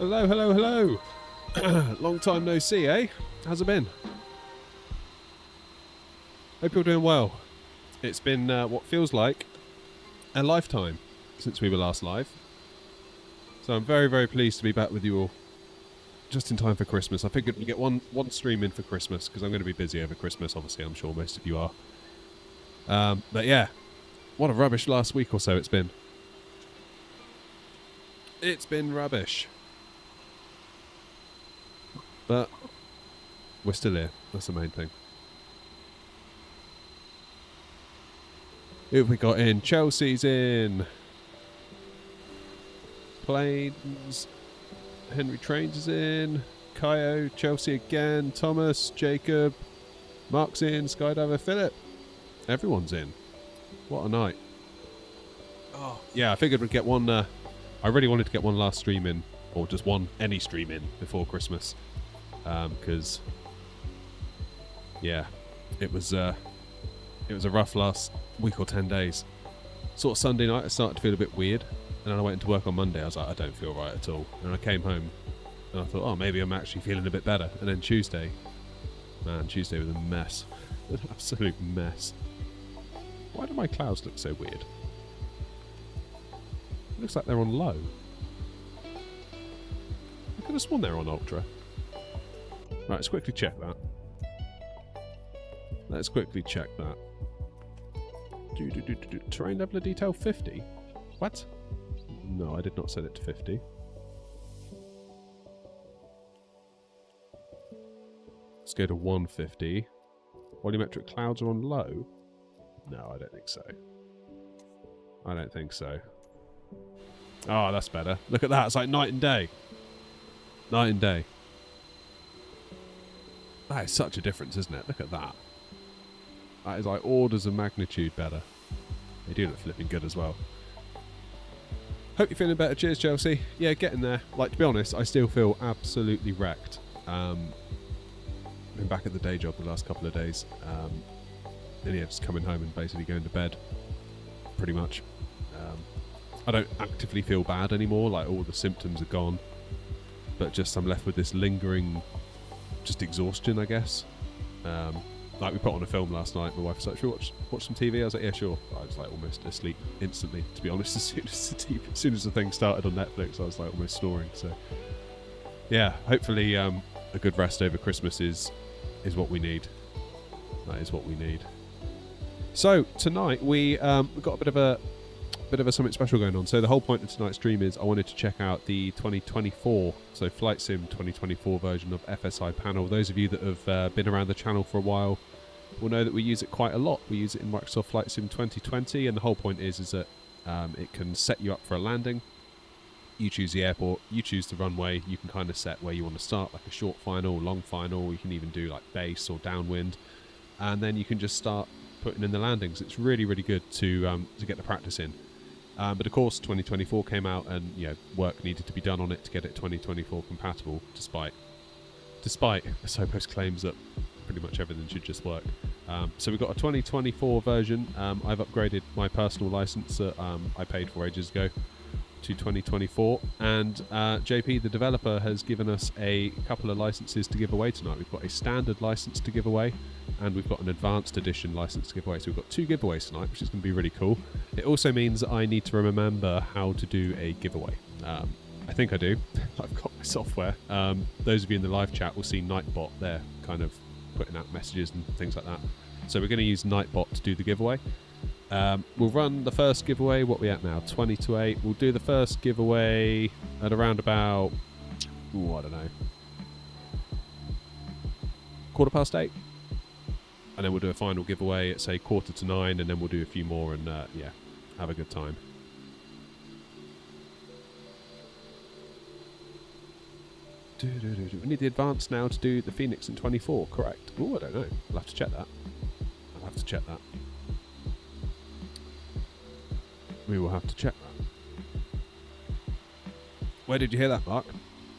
Hello, hello, hello. Long time no see, eh? How's it been? Hope you're doing well. It's been what feels like a lifetime since we were last live. So I'm very, very pleased to be back with you all just in time for Christmas. I figured we'd get one stream in for Christmas because I'm going to be busy over Christmas, obviously. I'm sure most of you are. But yeah, what a rubbish last week or so it's been. It's been rubbish. But we're still here. That's the main thing. Who have we got in? Chelsea's in. Planes. Henry Trains is in. Kaio, Chelsea again. Thomas, Jacob. Mark's in. Skydiver, Philip. Everyone's in. What a night. Oh, yeah, I figured we'd get one. I really wanted to get one last stream in. Or just any stream in before Christmas. Because, yeah, it was a rough last week or 10 days. Sort of Sunday night, I started to feel a bit weird, and then I went into work on Monday. I was like, I don't feel right at all. And I came home, and I thought, oh, maybe I'm actually feeling a bit better. And then Tuesday, man, Tuesday was a mess, an absolute mess. Why do my clouds look so weird? It looks like they're on low. I could have sworn they're on ultra. Right, let's quickly check that. Let's quickly check that. Terrain level of detail 50? What? No, I did not set it to 50. Let's go to 150. Volumetric clouds are on low? No, I don't think so. I don't think so. Oh, that's better. Look at that. It's like night and day. Night and day. That is such a difference, isn't it? Look at that. That is like orders of magnitude better. They do look flipping good as well. Hope you're feeling better. Cheers, Chelsea. Yeah, getting there. Like, to be honest, I still feel absolutely wrecked. Been back at the day job the last couple of days. And yeah, just coming home and basically going to bed. Pretty much. I don't actively feel bad anymore. Like, all the symptoms are gone. But just I'm left with this lingering just exhaustion, I guess. Like, we put on a film last night. My wife was like, should we watch some TV? I was like, yeah, sure. I was like almost asleep instantly, to be honest. As soon as the thing started on Netflix, I was like almost snoring. So yeah, hopefully a good rest over Christmas is what we need. That is what we need. So tonight we've got a bit of a something special going on. So the whole point of tonight's stream is I wanted to check out the 2024, so Flight Sim 2024 version of FSI Panel. Those of you that have been around the channel for a while will know that we use it quite a lot. We use it in Microsoft Flight Sim 2020, and the whole point is that it can set you up for a landing. You choose the airport, you choose the runway, you can kind of set where you want to start, like a short final, long final. You can even do like base or downwind, and then you can just start putting in the landings. It's really, really good to get the practice in. But of course 2024 came out, and work needed to be done on it to get it 2024 compatible, despite FSiPanel's claims that pretty much everything should just work. So we've got a 2024 version. I've upgraded my personal license that I paid for ages ago to 2024, and JP, the developer, has given us a couple of licenses to give away tonight. We've got a standard license to give away, and we've got an advanced edition license to give away. So we've got 2 giveaways tonight, which is going to be really cool. It also means that I need to remember how to do a giveaway. I think I do. I've got my software. Those of you in the live chat will see Nightbot there, kind of putting out messages and things like that. So we're going to use Nightbot to do the giveaway. We'll run the first giveaway. What are we at now? 20 to 8. We'll do the first giveaway at around about, I don't know, 8:15. And then we'll do a final giveaway at, say, 8:45, and then we'll do a few more and, yeah, have a good time. We need the advance now to do the Phoenix in 24, correct? Oh, I don't know. I'll have to check that. We will have to check that. Where did you hear that, Mark?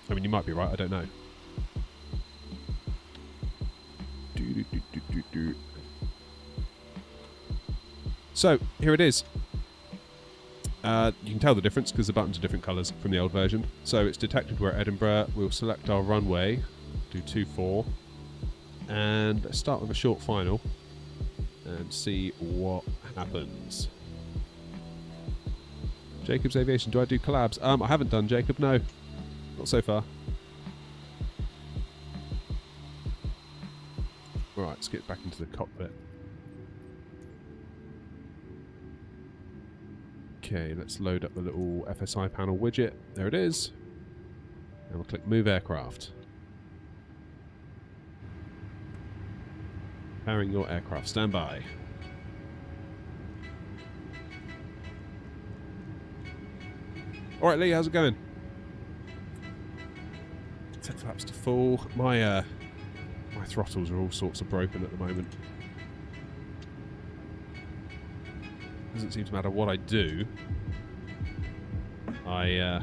I mean, you might be right, I don't know. So, here it is. You can tell the difference because the buttons are different colours from the old version. So it's detected we're at Edinburgh. We'll select our runway, do 24, and let's start with a short final and see what happens. Jacob's Aviation, do I do collabs? I haven't done Jacob, no. Not so far. Right, let's get back into the cockpit. Okay, let's load up the little FSI panel widget. There it is. And we'll click Move Aircraft. Powering your aircraft. Stand by. Alright, Lee, how's it going? Set flaps to full. My throttles are all sorts of broken at the moment. Doesn't seem to matter what I do. I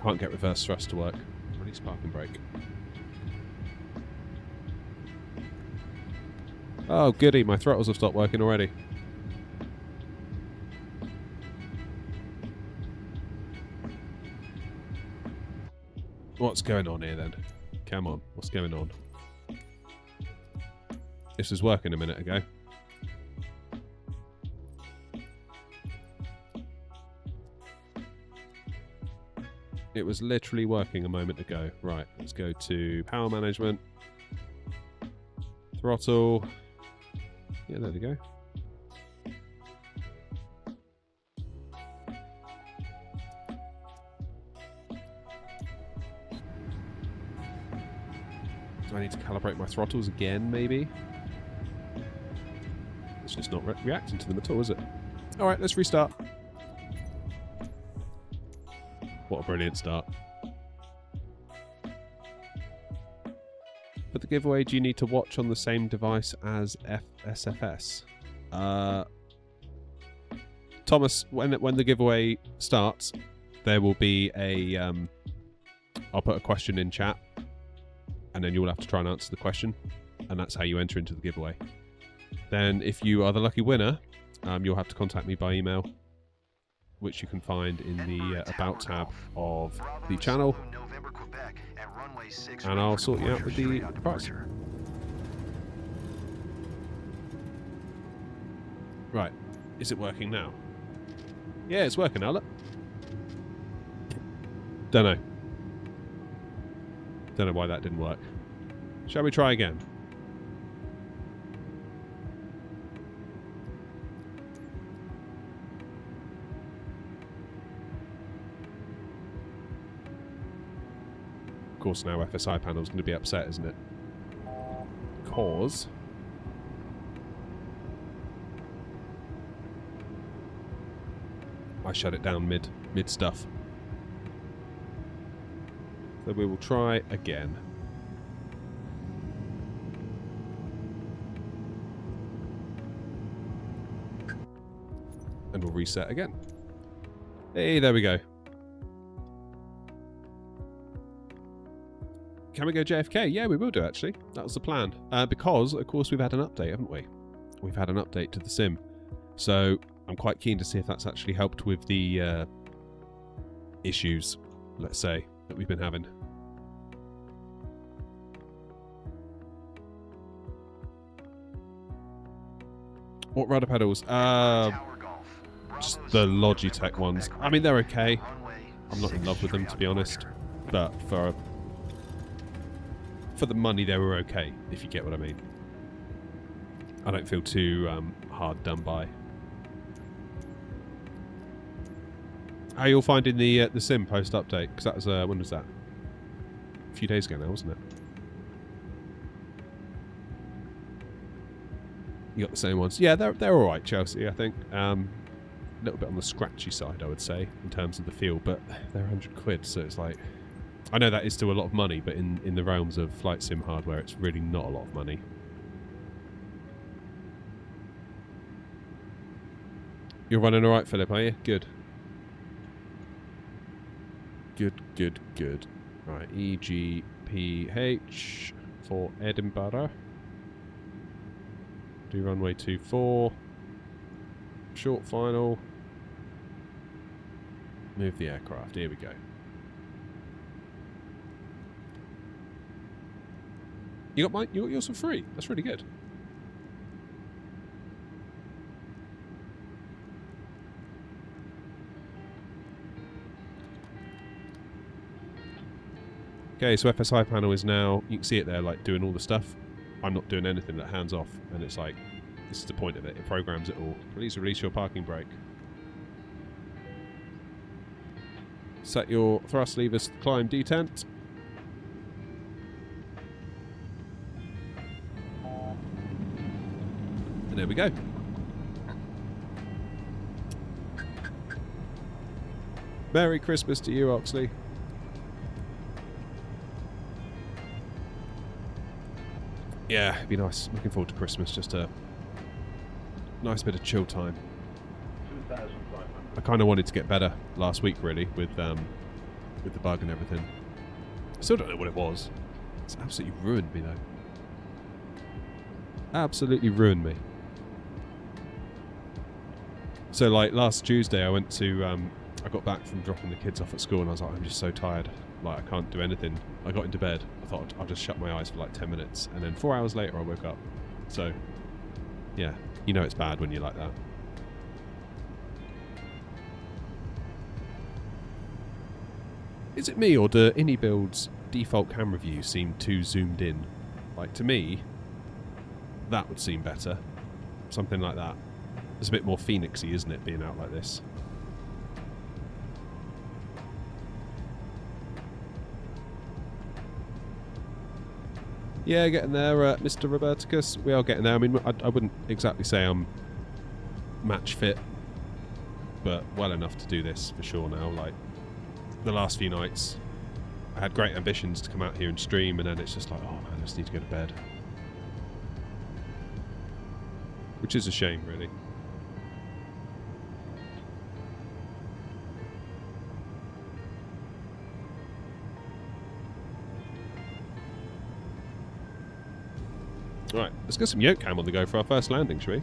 can't get reverse thrust to work. Release parking brake. Oh goody, my throttles have stopped working already. What's going on here then? Come on, what's going on? This was working a minute ago. It was literally working a moment ago. Right, let's go to power management. Throttle. Yeah, there we go. Do I need to calibrate my throttles again, maybe? It's just not reacting to them at all, is it? Alright, let's restart. What a brilliant start. For the giveaway, do you need to watch on the same device as FSFS? Thomas, when the giveaway starts, there will be a... I'll put a question in chat, and then you'll have to try and answer the question, and that's how you enter into the giveaway. Then, if you are the lucky winner, you'll have to contact me by email, which you can find in the About tab of the channel, and I'll sort you out with the prize. Right, is it working now? Yeah, it's working now, look. Don't know. Don't know why that didn't work. Shall we try again? Of course, now FSI Panel is going to be upset, isn't it? Because I shut it down mid stuff. So we will try again. And we'll reset again. Hey, there we go. Can we go JFK? Yeah, we will do, actually. That was the plan. Because, of course, we've had an update, haven't we? We've had an update to the sim. So I'm quite keen to see if that's actually helped with the issues, let's say, that we've been having. What rudder pedals? Just the Logitech ones. I mean, they're okay. I'm not in love with them, to be honest. But for the money, they were okay, if you get what I mean. I don't feel too hard done by. How are you all finding the sim post update? Because that was when was that? A few days ago now, wasn't it? You got the same ones. Yeah, they're all right, Chelsea. I think a little bit on the scratchy side, I would say, in terms of the feel. But they're 100 quid, so it's like, I know that is still a lot of money, but in the realms of flight sim hardware, it's really not a lot of money. You're running all right, Philip, are you? Good. Good. Right, EGPH for Edinburgh. Do runway 24. Short final. Move the aircraft. Here we go. You got yours for free. That's really good. Okay, so FSI Panel is now, you can see it there, like, doing all the stuff. I'm not doing anything, that hands off, and it's like, this is the point of it. It programs it all. Please release your parking brake. Set your thrust levers to climb detent. And there we go. Merry Christmas to you, Oxley. Yeah, it'd be nice. Looking forward to Christmas. Just a nice bit of chill time. I kind of wanted to get better last week, really, with the bug and everything. Still don't know what it was. It's absolutely ruined me, though. Absolutely ruined me. So, like, last Tuesday, I went to... I got back from dropping the kids off at school, and I was like, I'm just so tired. Like, I can't do anything. I got into bed. I thought I'll just shut my eyes for like 10 minutes. And then 4 hours later, I woke up. So, yeah. You know it's bad when you're like that. Is it me, or do AnyBuild's default camera view seem too zoomed in? Like, to me, that would seem better. Something like that. It's a bit more Phoenixy, isn't it, being out like this? Yeah, getting there, Mr. Roberticus. We are getting there. I mean, I wouldn't exactly say I'm match fit, but well enough to do this for sure now. Like, the last few nights, I had great ambitions to come out here and stream, and then it's just like, oh man, I just need to go to bed. Which is a shame, really. Right, let's get some yoke cam on the go for our first landing, shall we?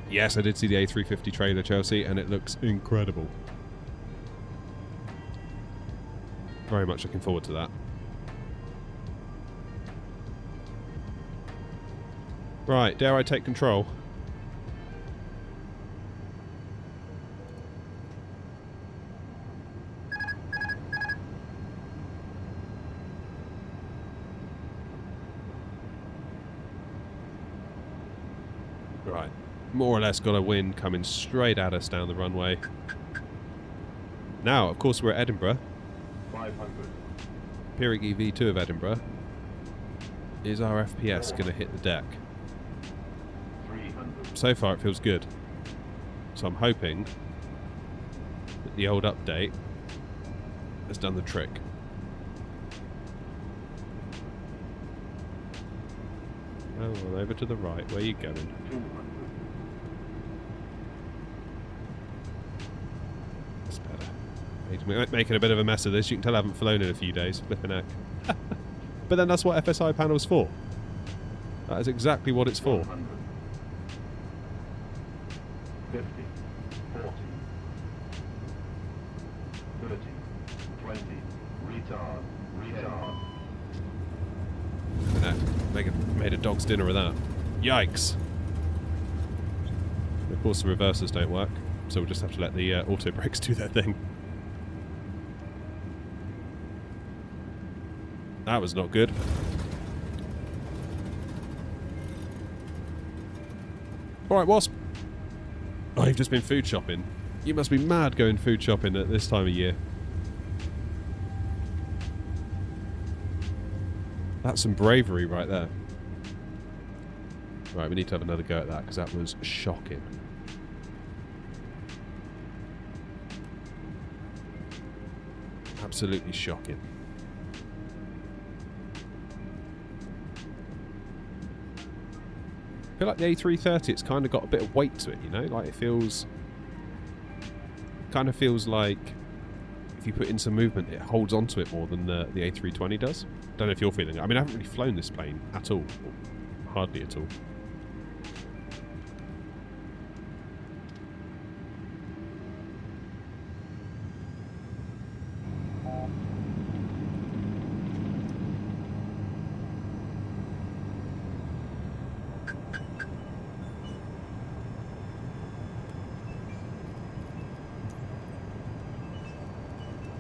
Yes, I did see the A350 trailer, Chelsea, and it looks incredible. Very much looking forward to that. Right, dare I take control? Right, more or less got a wind coming straight at us down the runway. Now, of course, we're at Edinburgh. 500. Pirig EV2 of Edinburgh. Is our FPS going to hit the deck? 300. So far, it feels good. So I'm hoping that the old update has done the trick. Oh, well, over to the right. Where are you going? 200. That's better. Making a bit of a mess of this. You can tell I haven't flown in a few days. Flipping heck. But then that's what FSI Panel's for. That is exactly what it's for. 100. 50. 40. 30. 20. Retard. Retard. Made a dog's dinner of that. Yikes. Of course the reversers don't work, so we'll just have to let the auto brakes do their thing. That was not good. Alright, Wasp. Oh, you've just been food shopping. You must be mad going food shopping at this time of year. That's some bravery right there. Right, we need to have another go at that, because that was shocking. Absolutely shocking. I feel like the A330, it's kind of got a bit of weight to it, you know? Like, it feels... kind of feels like if you put in some movement, it holds onto it more than the A320 does. Don't know if you're feeling it. I mean, I haven't really flown this plane at all. Hardly at all.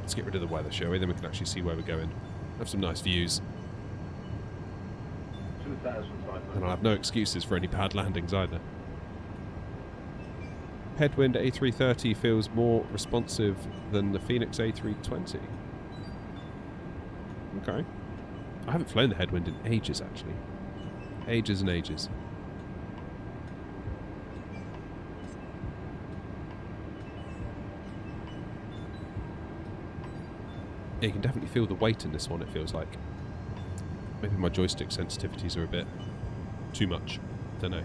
Let's get rid of the weather, shall we? Then we can actually see where we're going. Have some nice views. And I'll have no excuses for any bad landings either. Headwind A330 feels more responsive than the Phoenix A320. Okay. I haven't flown the headwind in ages, actually. Ages and ages. Yeah, you can definitely feel the weight in this one, it feels like. Maybe my joystick sensitivities are a bit too much. Don't know.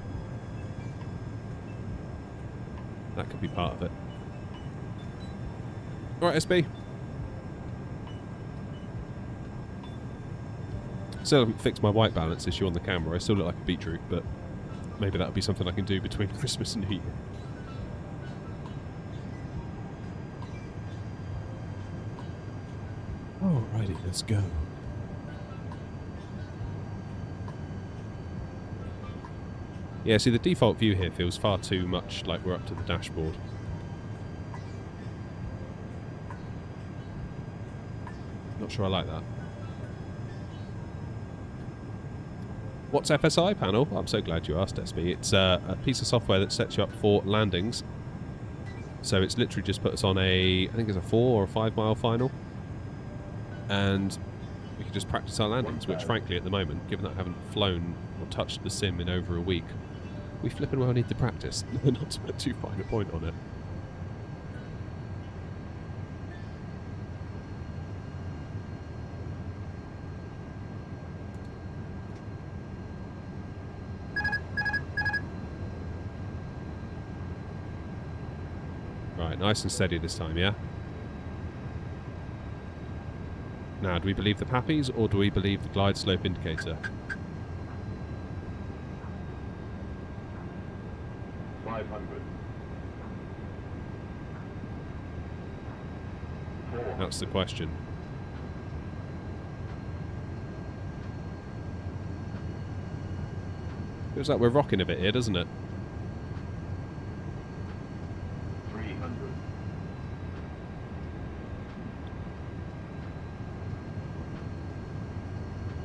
That could be part of it. Alright, SB. Still haven't fixed my white balance issue on the camera. I still look like a beetroot, but maybe that'll be something I can do between Christmas and New Year. Alrighty, let's go. Yeah, see, the default view here feels far too much like we're up to the dashboard. Not sure I like that. What's FSI Panel? I'm so glad you asked, SB. It's a piece of software that sets you up for landings. So it's literally just put us on I think it's a 4 or 5 mile final. And we can just practice our landings, which frankly at the moment, given that I haven't flown or touched the sim in over a week, we flippin' well need to practice, not to put too fine a point on it. Right, nice and steady this time, yeah? Now, do we believe the Pappies or do we believe the glide slope indicator? 500. That's the question. Feels like we're rocking a bit here, doesn't it? 300.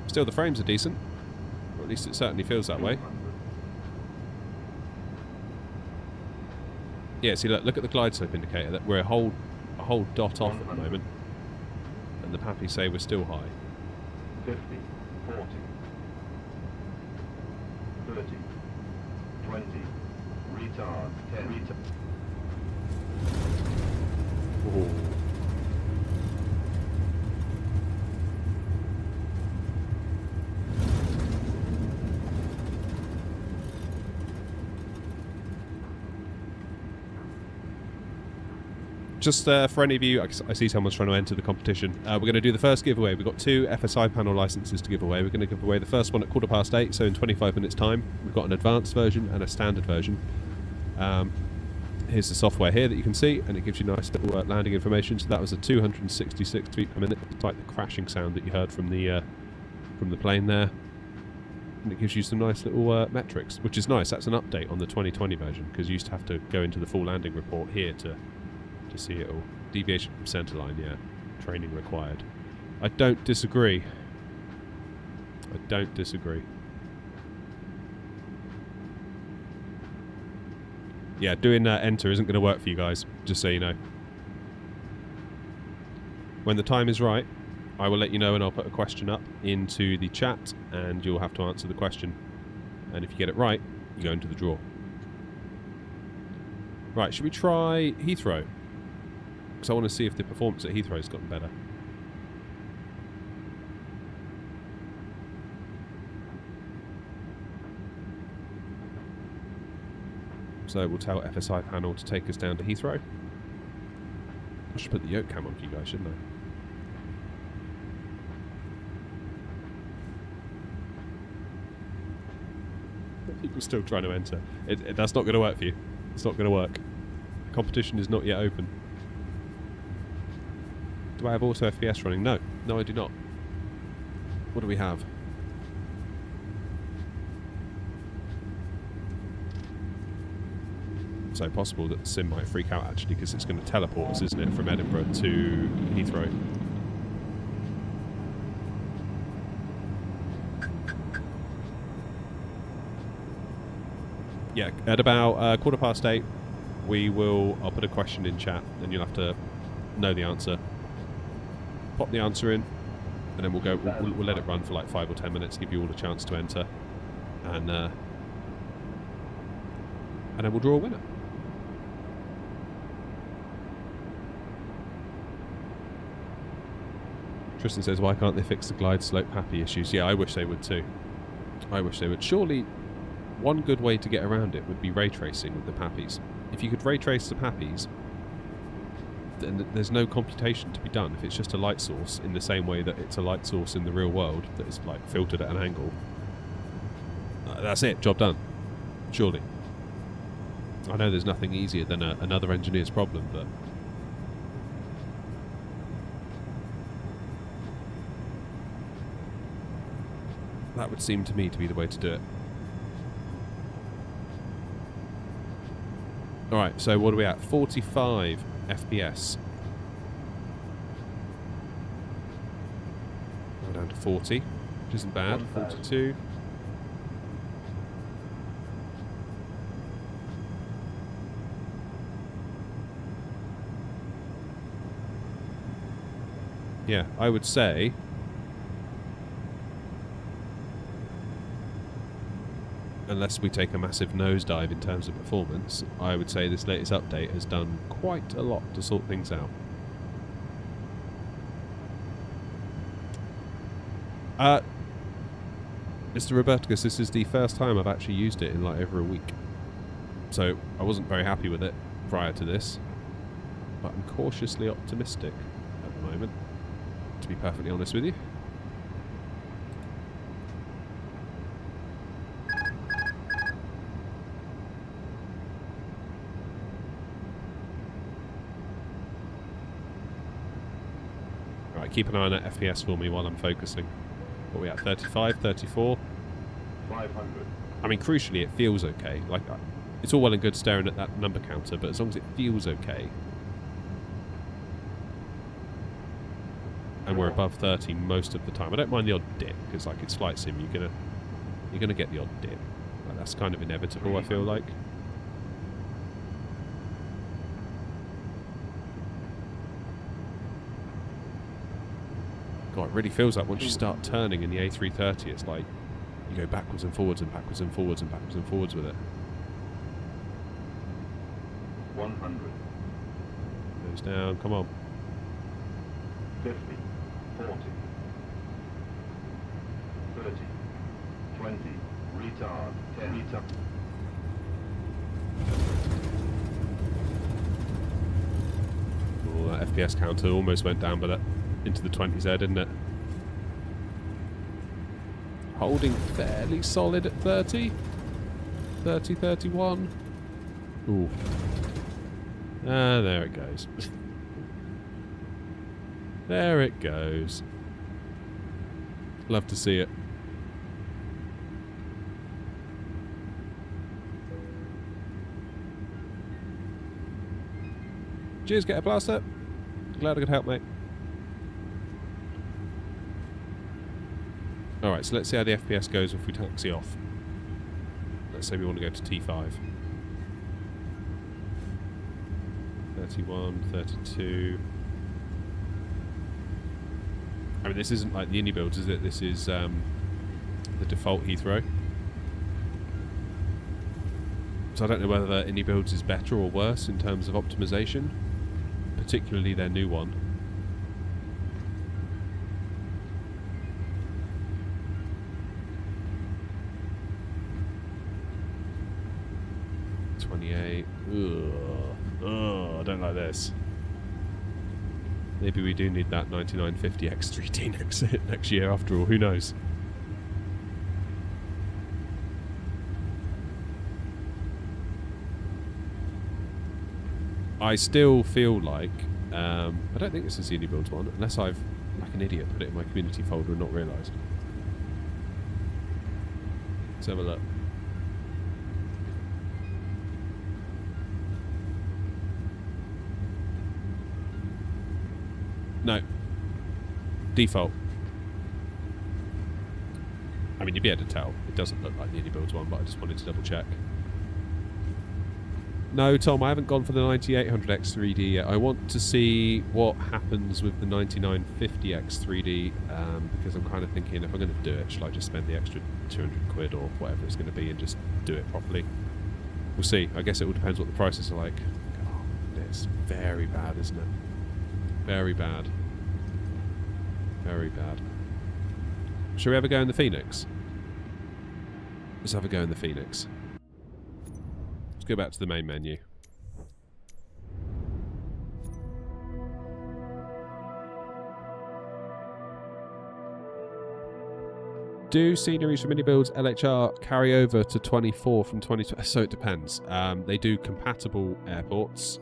Still, the frames are decent. Or at least it certainly feels that way. Yeah, see, look at the glide slope indicator. That we're a whole dot off at the moment. And the Pappies say we're still high. 50, 40, 30, 20, retard, 10, retard. Ooh. Just for any of you, I see someone's trying to enter the competition. We're going to do the first giveaway. We've got 2 FSI panel licenses to give away. We're going to give away the first one at 8:15, so in 25 minutes time. We've got an advanced version and a standard version. Here's the software here that you can see, and it gives you nice little landing information. So that was a 266 feet per minute, despite the crashing sound that you heard from the plane there. And it gives you some nice little metrics, which is nice. That's an update on the 2020 version, because you used to have to go into the full landing report here to see it all. Deviation from centerline, yeah. Training required. I don't disagree. I don't disagree. Yeah, doing enter isn't going to work for you guys, just so you know. When the time is right, I will let you know and I'll put a question up into the chat and you'll have to answer the question. And if you get it right, you go into the draw. Right, should we try Heathrow? Because I want to see if the performance at Heathrow has gotten better. So we'll tell FSI Panel to take us down to Heathrow. I should put the yoke cam on for you guys, shouldn't I? People still trying to enter. That's not going to work for you. It's not going to work. Competition is not yet open. Do I have auto FPS running? No. No, I do not. What do we have? So possible that the sim might freak out actually because it's going to teleport us, isn't it, from Edinburgh to Heathrow. Yeah, at about 8:15, I'll put a question in chat, and you'll have to know the answer. Pop the answer in, and then we'll go. We'll let it run for like 5 or 10 minutes, give you all a chance to enter, and then we'll draw a winner. Tristan says, "Why can't they fix the glide slope happy issues?" Yeah, I wish they would too. I wish they would. Surely, one good way to get around it would be ray tracing with the Pappies. If you could ray trace the Pappies, then there's no computation to be done. If it's just a light source in the same way that it's a light source in the real world that is like filtered at an angle, that's it. Job done. Surely. I know there's nothing easier than another engineer's problem, but that would seem to me to be the way to do it. Alright, so what are we at? 45 FPS. Go down to 40, which isn't bad. 42. Yeah, I would say unless we take a massive nosedive in terms of performance, I would say this latest update has done quite a lot to sort things out. Mr. Roberticus, this is the first time I've actually used it in like over a week. So I wasn't very happy with it prior to this, but I'm cautiously optimistic at the moment, to be perfectly honest with you. Keep an eye on that FPS for me while I'm focusing. What are we at? 35, 34? 500. I mean, crucially, it feels okay. Like, it's all well and good staring at that number counter, but as long as it feels okay, and we're above 30 most of the time. I don't mind the odd dip because, like, it's flight sim. You're gonna get the odd dip. Like, that's kind of inevitable. I feel like. God, it really feels like once you start turning in the A330, it's like you go backwards and forwards and backwards and forwards and backwards and forwards with it. 100. Goes down, come on. 50, 40, 30, 20, retard, 10, retard. Oh, that FPS counter almost went down, but that into the 20s there, didn't it? Holding fairly solid at 30. 30, 31. Ooh. Ah, there it goes. There it goes. Love to see it. Cheers, Get a Blaster. Glad I could help, mate. Alright, so let's see how the FPS goes if we taxi off. Let's say we want to go to T5. 31, 32. I mean, this isn't like the Indy builds, is it? This is the default Heathrow. So I don't know whether Indy builds is better or worse in terms of optimization, particularly their new one. Ugh. Ugh, I don't like this. Maybe we do need that 9950 X3D next year after all, who knows? I still feel like, I don't think this is the Unibuilds one, unless I've, like an idiot, put it in my community folder and not realised. Let's have a look. No. Default. I mean, you'd be able to tell. It doesn't look like the Unibuilds one, but I just wanted to double check. No, Tom, I haven't gone for the 9800X3D yet. I want to see what happens with the 9950X3D because I'm kind of thinking if I'm going to do it, should I just spend the extra 200 quid or whatever it's going to be and just do it properly? We'll see. I guess it all depends what the prices are like. Oh, it's very bad, isn't it? Very bad. Very bad. Shall we ever go in the Phoenix? Let's have a go in the Phoenix. Let's go back to the main menu. Do sceneries from mini-builds LHR carry over to 24 from 2020? So it depends. They do compatible airports.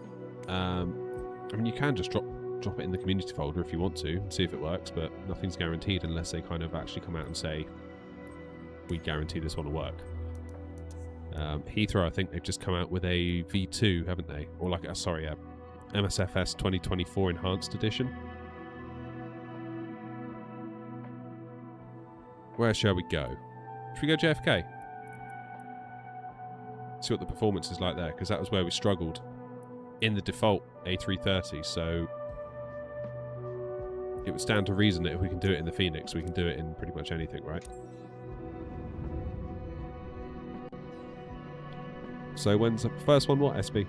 I mean, you can just drop it in the community folder if you want to and see if it works, but nothing's guaranteed unless they kind of actually come out and say, we guarantee this one will work. Heathrow, I think they've just come out with a V2, haven't they? Or like, sorry, a MSFS 2024 Enhanced Edition. Where shall we go? Should we go JFK? See what the performance is like there, because that was where we struggled in the default A330, so it would stand to reason that if we can do it in the Phoenix, we can do it in pretty much anything, right? So when's the first one? What, SB?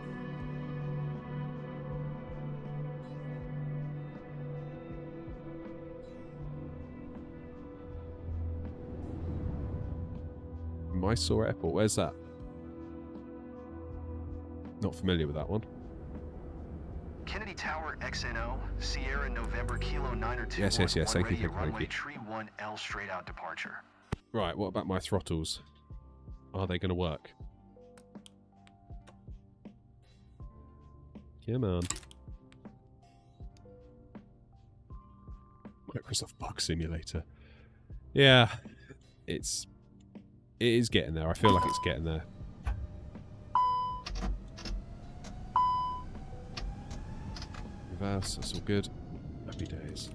Mysore Airport, where's that? Not familiar with that one. Kennedy Tower XNO, Sierra November Kilo 9 Yes. Thank you. Runway Tree 1L straight out departure. Right, what about my throttles? Are they going to work? Come on. Microsoft Bug Simulator. Yeah, it is getting there. I feel like it's getting there. Reverse, that's all good. Happy days.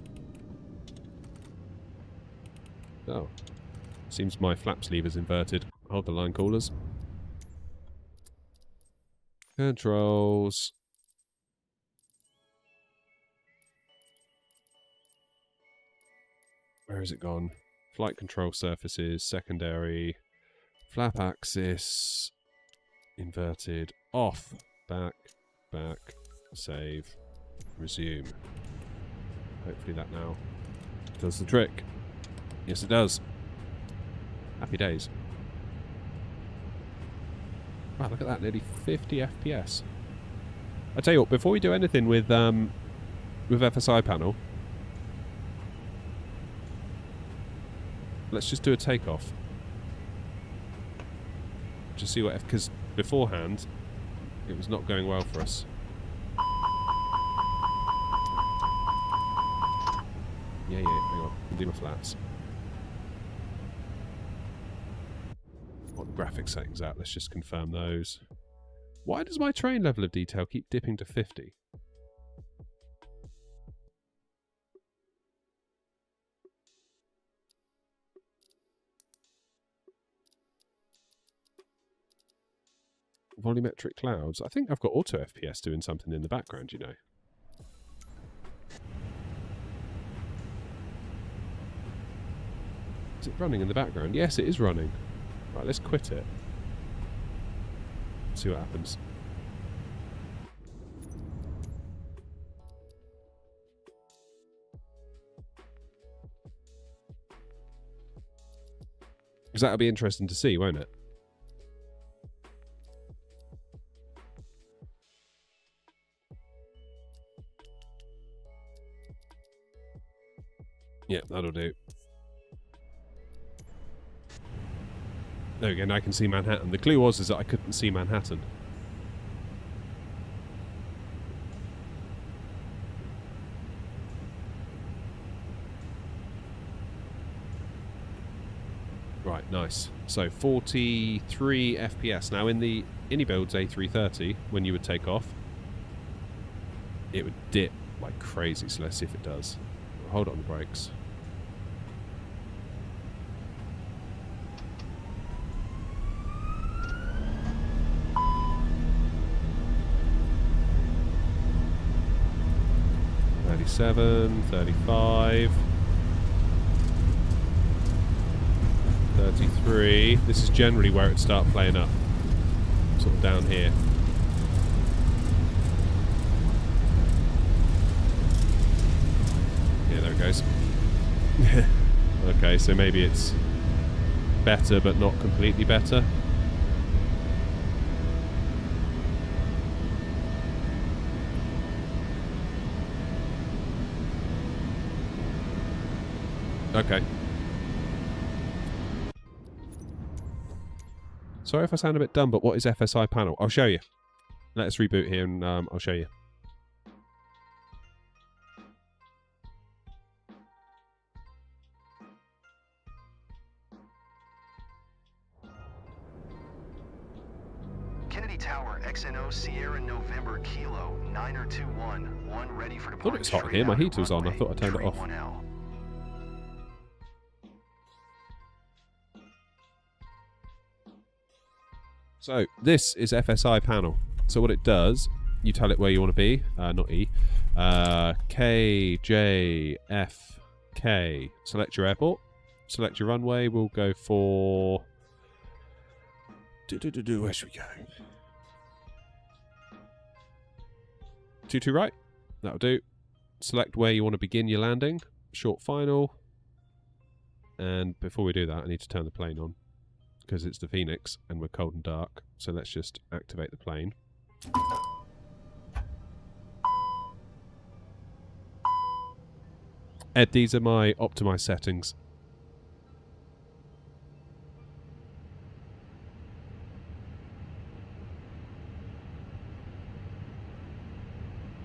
Oh. Seems my flap sleeve is inverted. Hold the line callers. Controls. Where has it gone? Flight control surfaces, secondary, flap axis, inverted, off, back, save, resume. Hopefully that now does the trick. Yes, it does. Happy days. Wow, look at that, nearly 50 FPS. I tell you what, before we do anything with FSI Panel, let's just do a takeoff. Just see what, because beforehand it was not going well for us. Yeah, hang on. I'll do my flats. What the graphics settings at? Let's just confirm those. Why does my train level of detail keep dipping to 50? Volumetric clouds. I think I've got auto FPS doing something in the background, you know. Is it running in the background? Yes, it is running. Right, let's quit it. See what happens. Because that'll be interesting to see, won't it? Yeah, that'll do. There we go, now I can see Manhattan. The clue was is that I couldn't see Manhattan. Right, nice. So 43 FPS. Now in the Inibuild's A330, when you would take off, it would dip like crazy. So let's see if it does. We'll hold on the brakes. $37, $35, $33. This is generally where it'd start playing up. Sort of down here. Yeah, there it goes. Okay, so maybe it's better but not completely better. Okay. Sorry if I sound a bit dumb, but what is FSI Panel? I'll show you. Let us reboot here and I'll show you. Kennedy Tower, XNO Sierra November Kilo 9021, 1 ready for I thought departure. it was hot in here. My heater was on. I thought I turned it off. 1L. So this is FSI Panel. So what it does, you tell it where you want to be, not E. K, J, F, K. Select your airport. Select your runway. We'll go for... Where should we go? 22 right. That'll do. Select where you want to begin your landing. Short final. And before we do that, I need to turn the plane on, because it's the Phoenix and we're cold and dark. So let's just activate the plane. Ed, these are my optimized settings.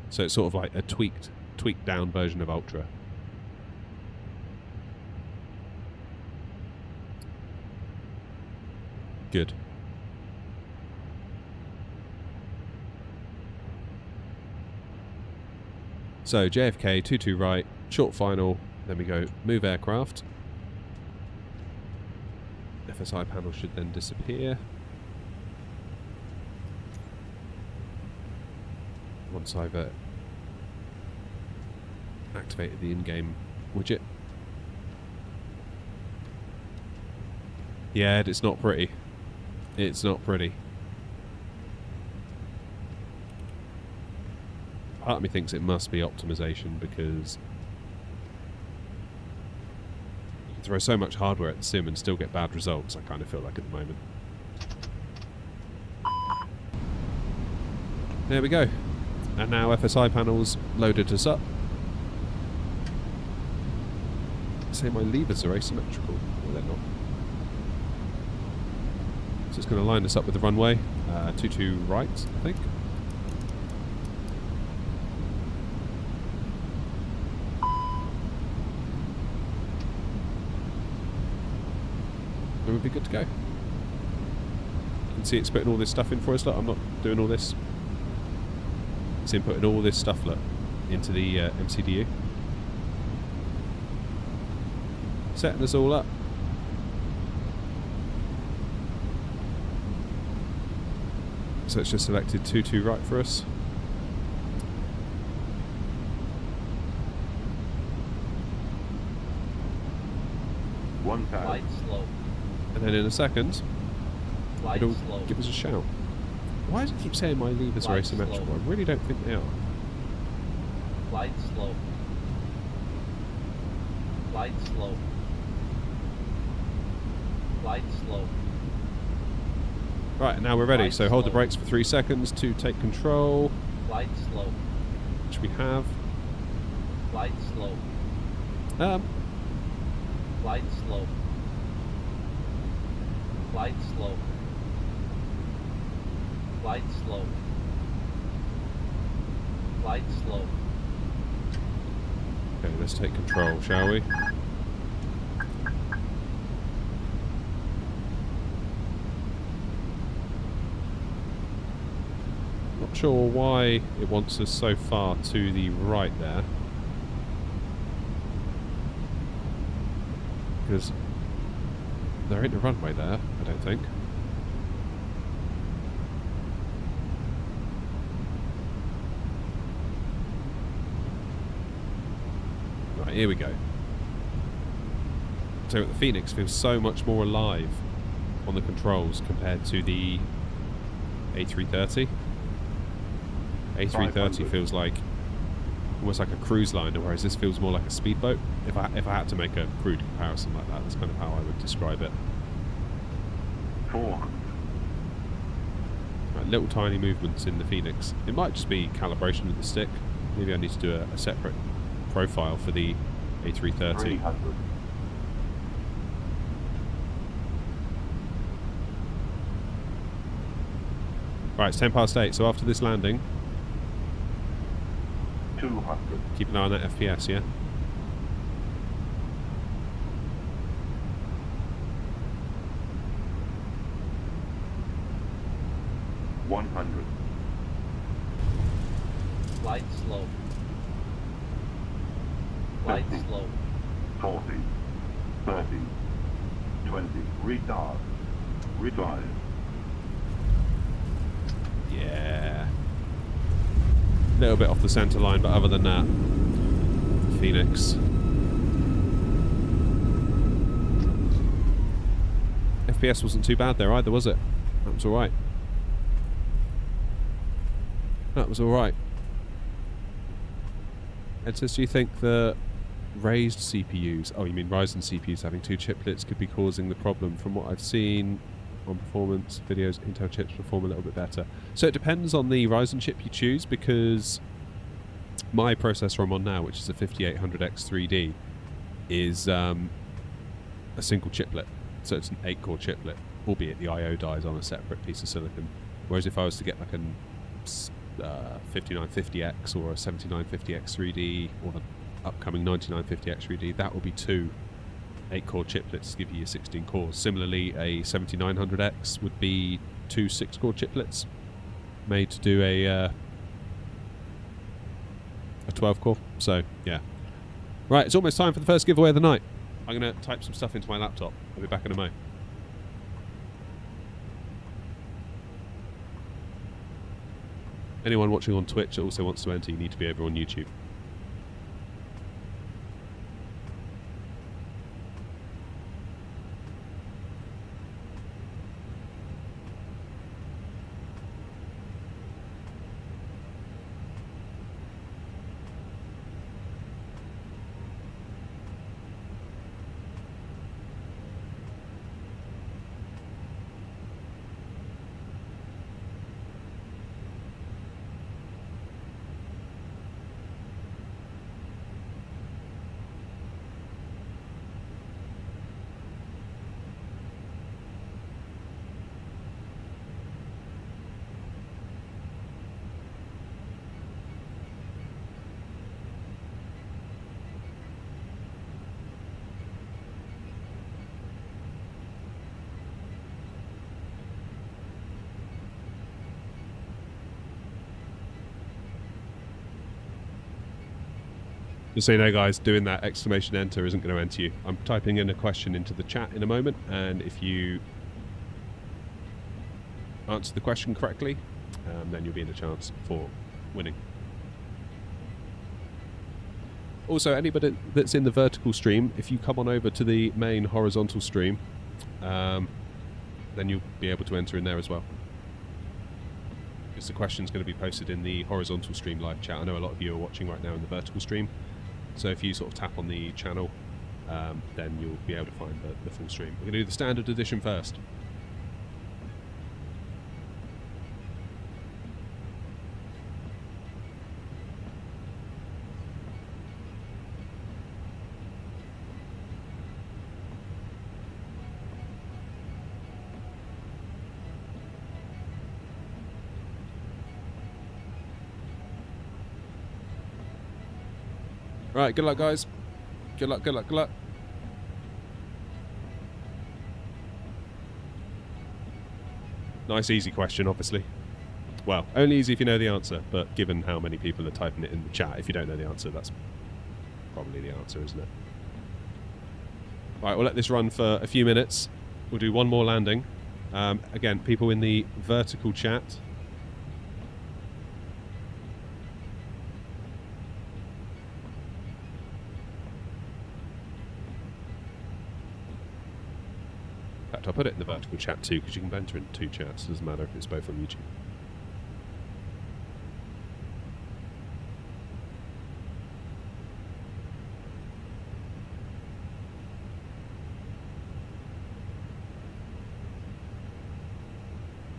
So it's sort of like a tweaked down version of Ultra. Good. So JFK, 22 right, short final, then we go move aircraft. FSI panel should then disappear. Once I've activated the in-game widget. Yeah, it's not pretty. It's not pretty. Part of me thinks it must be optimization, because you can throw so much hardware at the sim and still get bad results, I kind of feel like at the moment. There we go. And now FSI panels loaded us up. Say my levers are asymmetrical. Well, they're not. So it's going to line us up with the runway. 22 right, I think. And we'll be good to go. You can see it's putting all this stuff in for us. Look, I'm not doing all this. It's inputting all this stuff, look, into the MCDU. Setting us all up. So it's just selected 22 right for us. One pass. Light slow. And then in a second, Light it'll slow. give us a shout. Why does it keep saying my levers are Light asymmetrical? slow. I really don't think they are. Light slow. Light slow. Light slow. Right, now we're ready. Light So hold the slow. brakes for 3 seconds to take control, Light slow. which we have. Light slow. Glide slope. Glide slope. Glide slope. Glide slope. Okay, let's take control, shall we? Not sure why it wants us so far to the right there. Because there ain't a runway there, I don't think. Right, here we go. So the Phoenix feels so much more alive on the controls compared to the A330. A330 feels like almost like a cruise liner, whereas this feels more like a speedboat. If I had to make a crude comparison like that, that's kind of how I would describe it. 400. Right, little tiny movements in the Phoenix. It might just be calibration of the stick. Maybe I need to do a separate profile for the A330. 300. Right, it's 10 past 8, so after this landing, 200. keep an eye on that FPS, yeah? Glide slope. Glide 50. slope. 40, 30, 20, retard, revive, Yeah. A little bit off the centre line, but other than that, Phoenix. FPS wasn't too bad there either, was it? That was alright. That was alright. Ed says, do you think that raised CPUs, oh you mean Ryzen CPUs having two chiplets could be causing the problem? From what I've seen on performance videos, Intel chips perform a little bit better. So it depends on the Ryzen chip you choose, because my processor I'm on now, which is a 5800X3D, is a single chiplet. So it's an 8-core chiplet, albeit the I/O dies on a separate piece of silicon. Whereas if I was to get like an 5950X or a 7950X3D or the upcoming 9950X3D, that will be two 8-core chiplets to give you your 16 cores. Similarly, a 7900X would be two 6-core chiplets made to do a 12-core. So, yeah. Right, it's almost time for the first giveaway of the night. I'm going to type some stuff into my laptop. I'll be back in a mo. Anyone watching on Twitch that also wants to enter, you need to be over on YouTube. Just so you know, guys, doing that exclamation enter isn't going to enter you. I'm typing in a question into the chat in a moment, and if you answer the question correctly, then you'll be in a chance for winning. Also, anybody that's in the vertical stream, if you come on over to the main horizontal stream, then you'll be able to enter in there as well. Because the question's going to be posted in the horizontal stream live chat. I know a lot of you are watching right now in the vertical stream. So if you sort of tap on the channel, then you'll be able to find the full stream. We're going to do the standard edition first. Right, good luck, guys. Good luck, good luck, good luck. Nice, easy question, obviously. Well, only easy if you know the answer, but given how many people are typing it in the chat, if you don't know the answer, that's probably the answer, isn't it? Right, we'll let this run for a few minutes. We'll do one more landing. Again, people in the vertical chat. In fact, I'll put it in the vertical chat too, because you can enter in 2 chats. Doesn't matter if it's both on YouTube.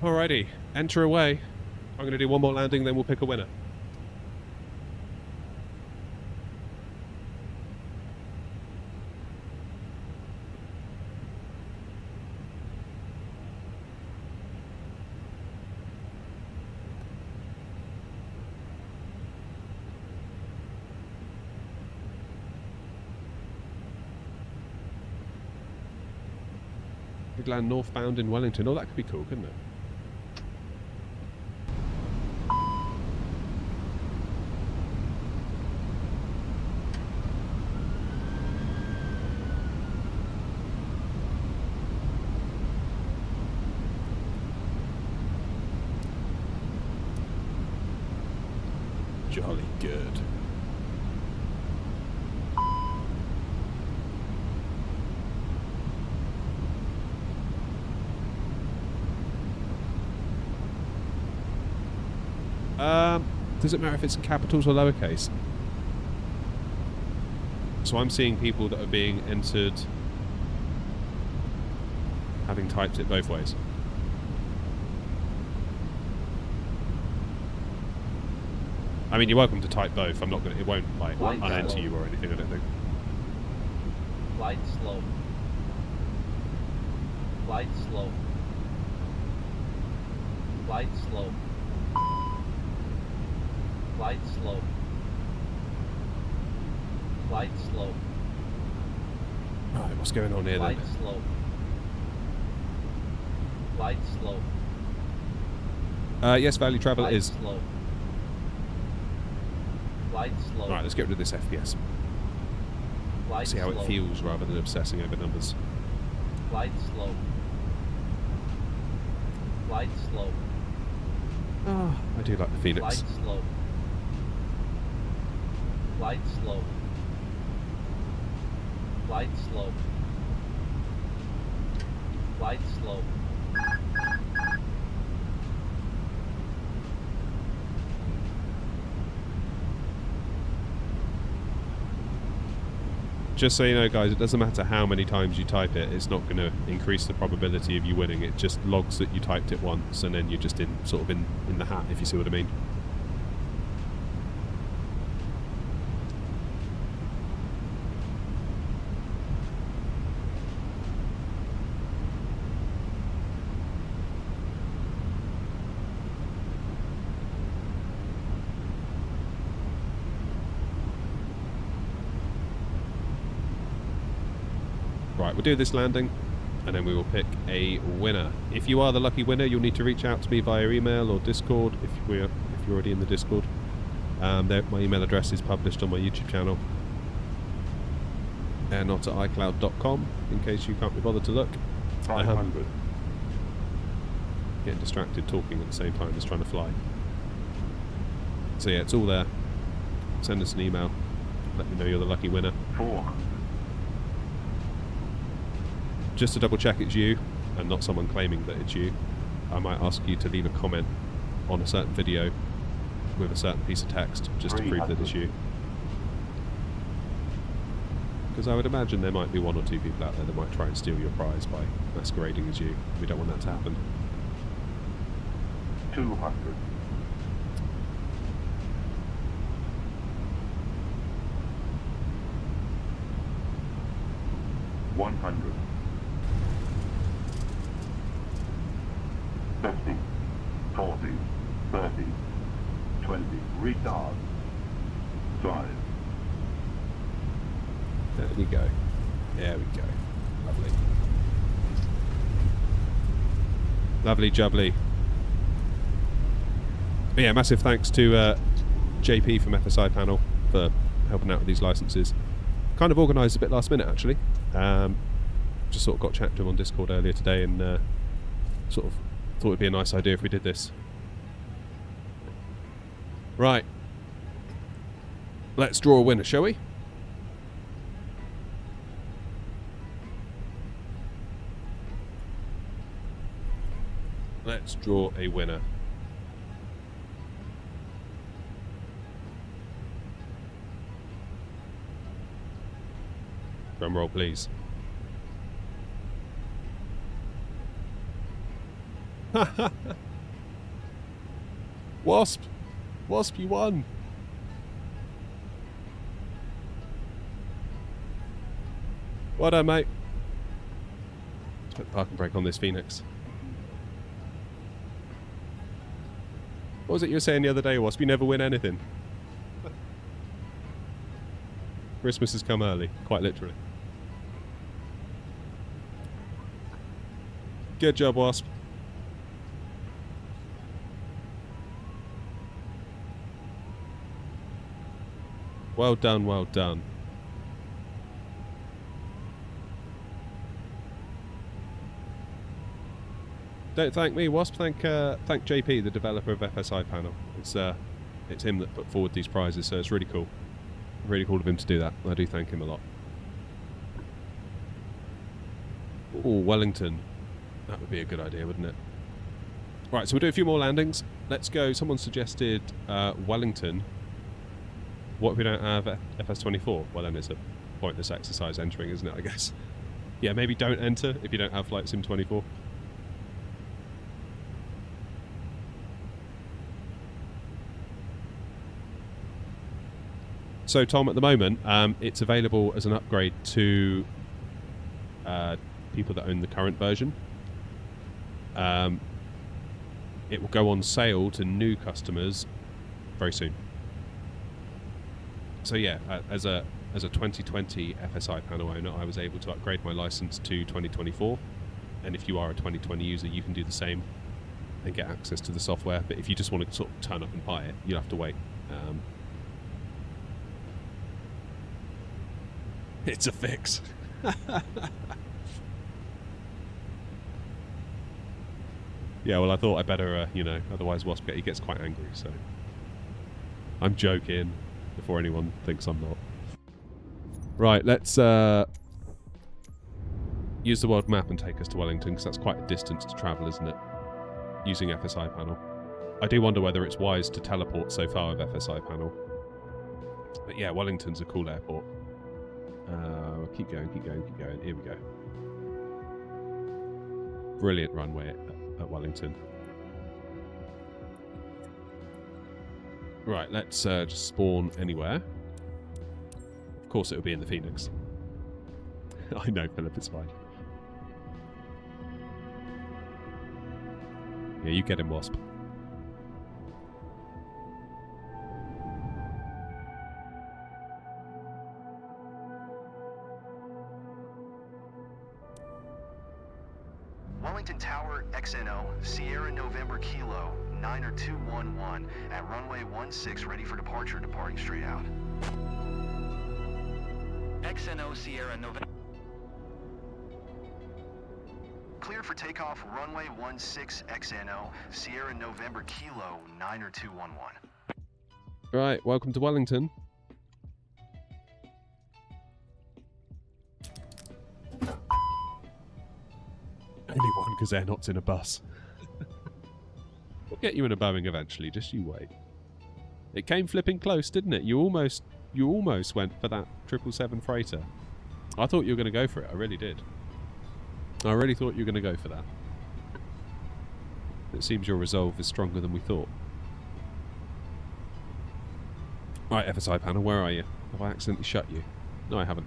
Alrighty, enter away. I'm going to do one more landing, then we'll pick a winner. Could land northbound in Wellington. Oh, that could be cool, couldn't it? Jolly good. Does it matter if it's in capitals or lowercase? So I'm seeing people that are being entered having typed it both ways. I mean, you're welcome to type both. I'm not going to, it won't like unenter you or anything, I don't think. Light slow. Light slow. Light slow. Light slow. Light slow. Right, what's going on here Light then? slow. Light slow. Yes, Valley Travel Light is. slow. Light slow. Alright, let's get rid of this FPS. Light See how slow. it feels rather than obsessing over numbers. Light slow. Light slow. Oh, I do like the Phoenix. Light slow. Light slow. Light slow. Light slow. Just so you know, guys, it doesn't matter how many times you type it, it's not going to increase the probability of you winning. It just logs that you typed it once, and then you're just in the hat, if you see what I mean. Right, we'll do this landing and then we will pick a winner. If you are the lucky winner, you'll need to reach out to me via email or Discord if you're already in the Discord. My email address is published on my YouTube channel, not at iCloud.com, in case you can't be bothered to look. 500. Getting distracted talking at the same time as trying to fly. So yeah, it's all there. Send us an email. Let me know you're the lucky winner. 400. Just to double check it's you and not someone claiming that it's you, I might ask you to leave a comment on a certain video with a certain piece of text just to prove that it's you. Because I would imagine there might be 1 or 2 people out there that might try and steal your prize by masquerading as you. We don't want that to happen. 200. 100. 50, 40, 30, 20, retard, 5, There you go. There we go. Lovely. Lovely jubbly. But yeah, massive thanks to JP from FSI Panel for helping out with these licenses. Kind of organised a bit last minute actually. Just sort of got chatting to him on Discord earlier today and sort of thought it'd be a nice idea if we did this. Right. Let's draw a winner, shall we? Let's draw a winner. Drum roll, please. Wasp! Wasp, you won! Well done, mate. Let's put the parking brake on this Phoenix. What was it you were saying the other day, Wasp? You never win anything. Christmas has come early, quite literally. Good job, Wasp. Well done, well done. Don't thank me, Wasp. Thank JP, the developer of FSI Panel. It's him that put forward these prizes, so it's really cool. Really cool of him to do that. I do thank him a lot. Oh, Wellington. That would be a good idea, wouldn't it? Right, so we'll do a few more landings. Let's go. Someone suggested Wellington. What if we don't have FS24? Well, then it's a pointless exercise entering, isn't it, I guess? Yeah, maybe don't enter if you don't have Flight Sim 24. So, Tom, at the moment, it's available as an upgrade to people that own the current version. It will go on sale to new customers very soon. So yeah, as a 2020 FSI Panel owner, I was able to upgrade my license to 2024. And if you are a 2020 user, you can do the same and get access to the software. But if you just want to sort of turn up and buy it, you'll have to wait. It's a fix. Yeah, well, I thought I better, otherwise Wasp he gets quite angry, so... I'm joking, before anyone thinks I'm not. Right, let's use the world map and take us to Wellington, because that's quite a distance to travel, isn't it? Using FSI Panel. I do wonder whether it's wise to teleport so far with FSI Panel. But yeah, Wellington's a cool airport. Keep going. Here we go. Brilliant runway at Wellington. Right, let's just spawn anywhere. Of course it will be in the Phoenix. I know, Philip, it's fine. Yeah, you get him, Wasp. Wellington Tower XNO, Sierra November Kilo, 90211 at runway 16 ready for departure, departing straight out. XNO Sierra November. Cleared for takeoff, runway 16 XNO, Sierra November Kilo, 90211. Right, welcome to Wellington. Only one because they're not in a bus. We'll get you in a Boeing eventually, just you wait. It came flipping close, didn't it? You almost went for that 777 freighter. I thought you were going to go for it, I really did. I really thought you were going to go for that. It seems your resolve is stronger than we thought. Right, FSI Panel, where are you? Have I accidentally shut you? No, I haven't.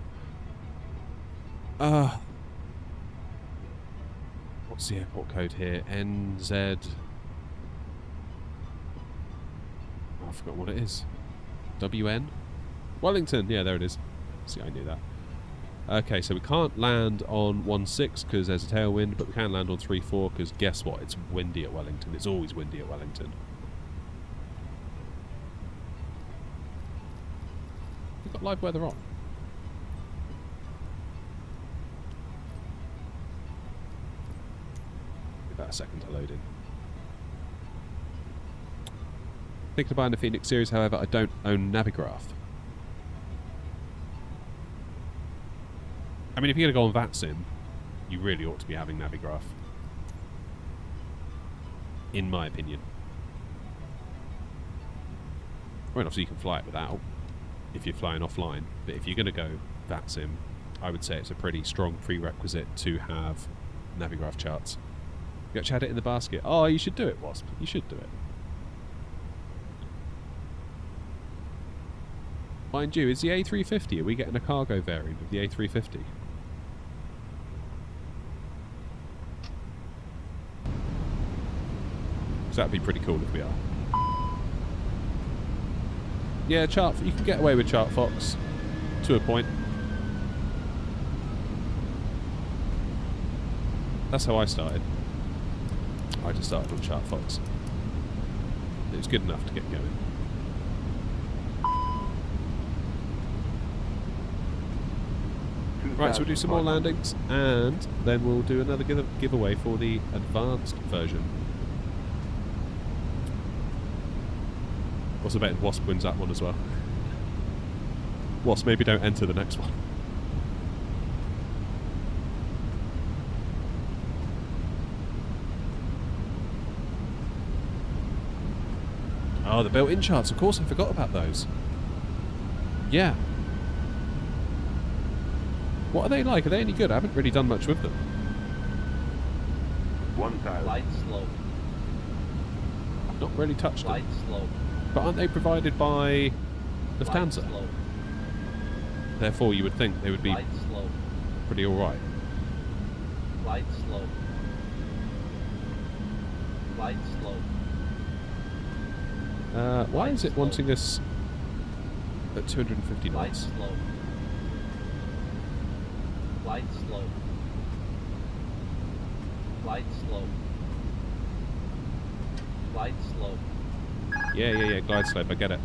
What's the airport code here? NZ... I forgot what it is. WN? Wellington! Yeah, there it is. See, I knew that. Okay, so we can't land on 1.6 because there's a tailwind, but we can land on 3.4 because guess what? It's windy at Wellington. It's always windy at Wellington. We've got live weather on. About a second to load in. Thinking of buying the Phoenix series, however, I don't own Navigraph. I mean, if you're going to go on VATSIM, you really ought to be having Navigraph. In my opinion. I mean, obviously you can fly it without, if you're flying offline. But if you're going to go VATSIM, I would say it's a pretty strong prerequisite to have Navigraph Charts. You actually had it in the basket. Oh, you should do it, Wasp. You should do it. Mind you, is the A350, are we getting a cargo variant of the A350? So that'd be pretty cool if we are. Yeah, you can get away with Chart Fox to a point. That's how I started. I just started on Chart Fox. It was good enough to get going. Right, so we'll do some more landings, and then we'll do another giveaway for the advanced version. Also betting Wasp wins that one as well. Wasp, maybe don't enter the next one. Oh, the built-in charts, of course, I forgot about those. Yeah. What are they like? Are they any good? I haven't really done much with them. 1,000. Light slope. I've not really touched them. Light slope. But aren't they provided by Lufthansa? Light slope. Therefore, you would think they would be Light slope. pretty alright. Light slope. Light slope. Why is it wanting us at 250 Light knots? slope. Light slope. Light slope. Light slope. Yeah, glide slope, I get it.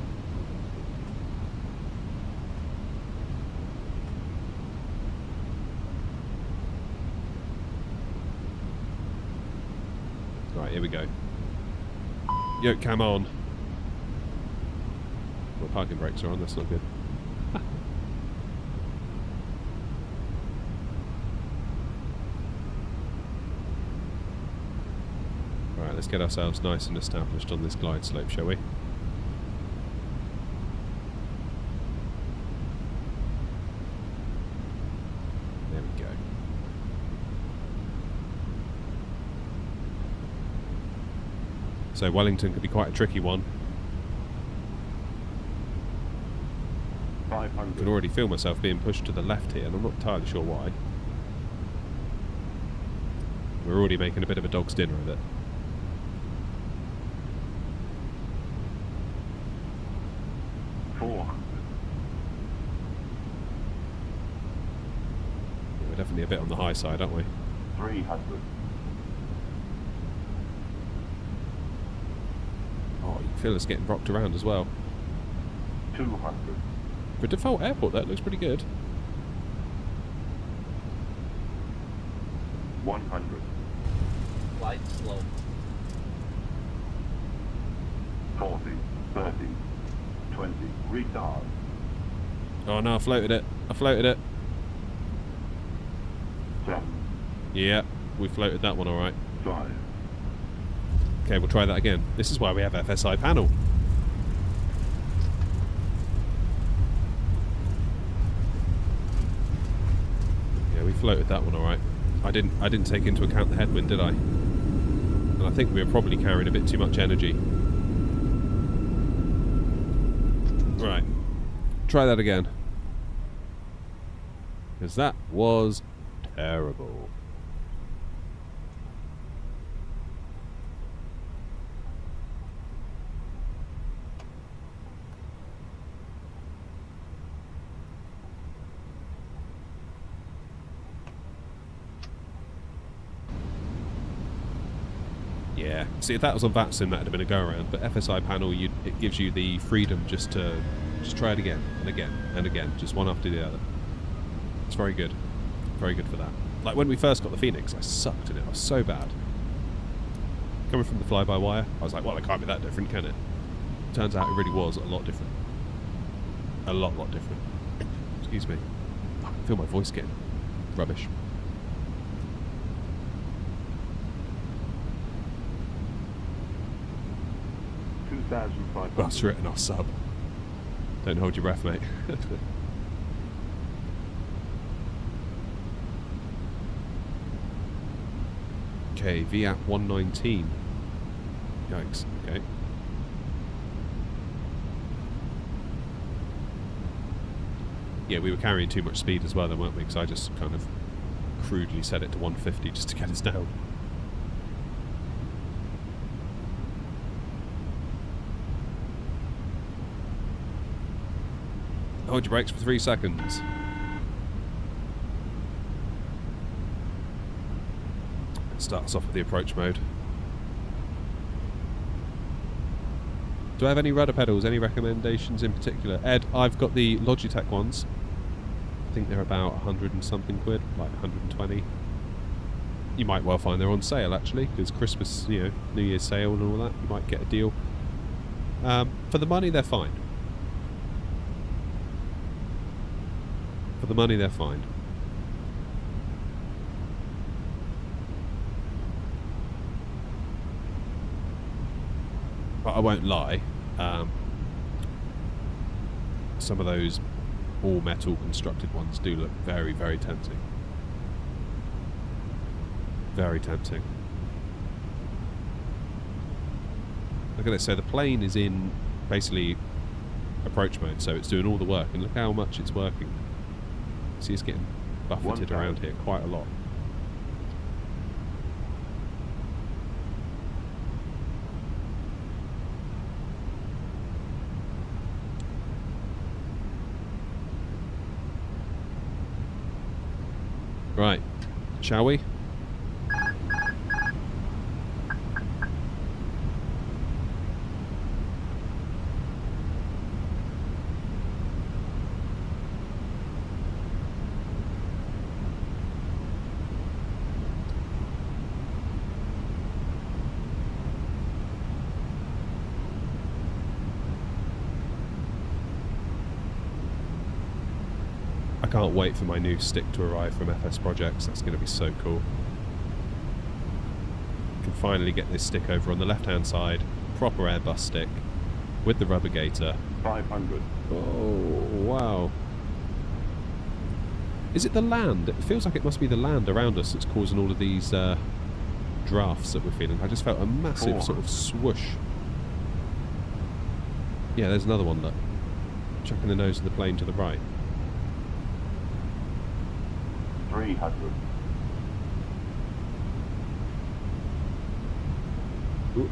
Right, here we go. Yo, come on. Well, parking brakes are on, that's not good. Right, let's get ourselves nice and established on this glide slope, shall we? There we go. So Wellington could be quite a tricky one. I 500. can already feel myself being pushed to the left here, and I'm not entirely sure why. We're already making a bit of a dog's dinner of it. We're definitely a bit on the high side, aren't we? 300. Oh, you can feel us getting rocked around as well. 200. For a default airport, that looks pretty good. 100. Light slope. 40. 30. 20. Retard. Oh no, I floated it. I floated it. 7. Yeah, we floated that one alright. 5. Okay, we'll try that again. This is why we have FSI Panel. Yeah, we floated that one alright. I didn't take into account the headwind, did I? And I think we were probably carrying a bit too much energy. Right. Try that again. Because that was terrible. Yeah, see, if that was on VATSIM, that would have been a go-around, but FSI Panel, it gives you the freedom just to try it again, and again, and again, just one after the other. It's very good. Very good for that. Like, when we first got the Phoenix, I sucked in it. I was so bad. Coming from the fly-by-wire, I was like, well, it can't be that different, can it? Turns out it really was a lot different. A lot different. Excuse me. I can feel my voice getting rubbish. Bus written off sub. Don't hold your breath, mate. Okay, VAP 119. Yikes, okay. Yeah, we were carrying too much speed as well then, weren't we? Because I just kind of crudely set it to 150 just to get us down. Hold your brakes for 3 seconds. Start us off with the approach mode. Do I have any rudder pedals? Any recommendations in particular? Ed, I've got the Logitech ones. I think they're about 100 and something quid, like 120. You might well find they're on sale actually, because Christmas, you know, New Year's sale and all that. You might get a deal. For the money, they're fine. For the money, they're fine. But I won't lie, some of those all metal constructed ones do look very, very tempting. Very tempting. Look at this, so the plane is in basically approach mode, so it's doing all the work, and look how much it's working. See, it's getting buffeted around here quite a lot. Right, shall we? I can't wait for my new stick to arrive from FS Projects. That's going to be so cool. Can finally get this stick over on the left hand side, proper Airbus stick with the rubber gator. 500. Oh wow. Is it the land? It feels like it must be the land around us that's causing all of these drafts that we're feeling. I just felt a massive sort of swoosh. Yeah, there's another one, look. Chucking the nose of the plane to the right. 300. Ooh,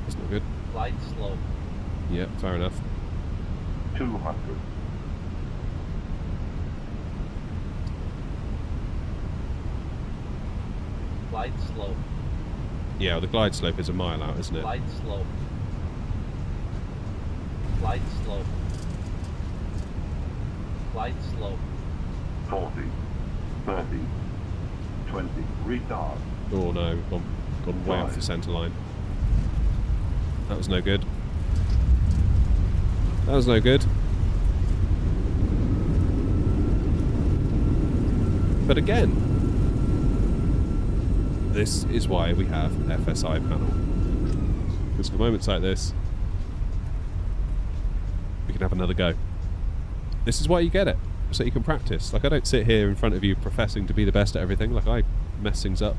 that's not good. Glide slope. Yeah, fair enough. 200. Glide slope. Yeah, well, the glide slope is a mile out, isn't it? Glide slope. Glide slope. Glide slope. 40. 30. 20. Retard. Oh no, gone way off the centre line. That was no good. That was no good. But again, this is why we have FSI Panel. Because for moments like this, we can have another go. This is why you get it, so you can practice. Like, I don't sit here in front of you professing to be the best at everything. Like, I mess things up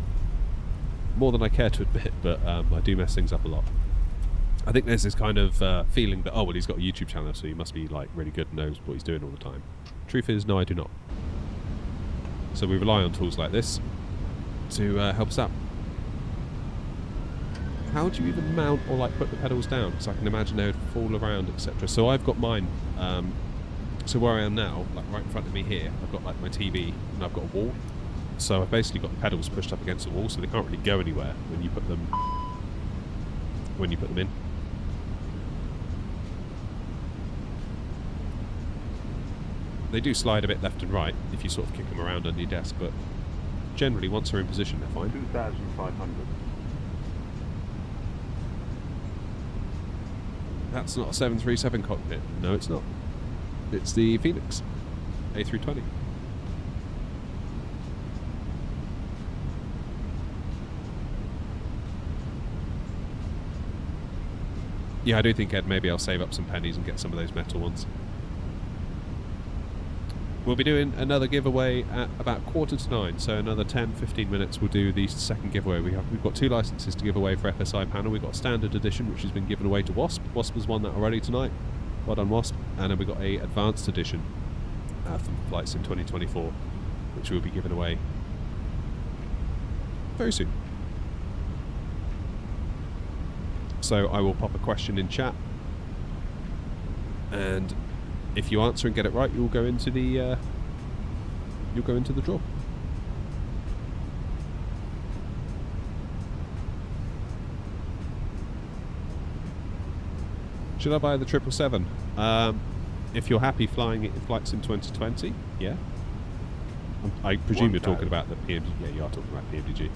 more than I care to admit, but I do mess things up a lot. I think there's this kind of feeling that, oh, well, he's got a YouTube channel, so he must be like really good and knows what he's doing all the time. Truth is, no, I do not. So we rely on tools like this to help us out. How do you even mount or like put the pedals down? Because I can imagine they would fall around, etc. So I've got mine. So where I am now, like right in front of me here, I've got like my TV and I've got a wall. So I've basically got the pedals pushed up against the wall, so they can't really go anywhere when you put them when you put them in. They do slide a bit left and right if you sort of kick them around under your desk, but generally once they're in position they're fine. 2,500. That's not a 737 cockpit. No, it's not. It's the Phoenix A320. Yeah, I do think, Ed, maybe I'll save up some pennies and get some of those metal ones. We'll be doing another giveaway at about 8:45, so another 10-15 minutes we'll do the second giveaway. We've got 2 licenses to give away for FSI Panel. We've got a standard edition, which has been given away to Wasp. Wasp has won that already tonight. Well done, Wasp. And then we've got a advanced edition from Flight Sim 2024, which we'll be giving away very soon. So I will pop a question in chat, and if you answer and get it right, you'll go into the draw. Should I buy the 777? If you're happy flying it in Flight Sim 2020, yeah. I presume you're talking about the PMDG. Yeah, you are talking about PMDG.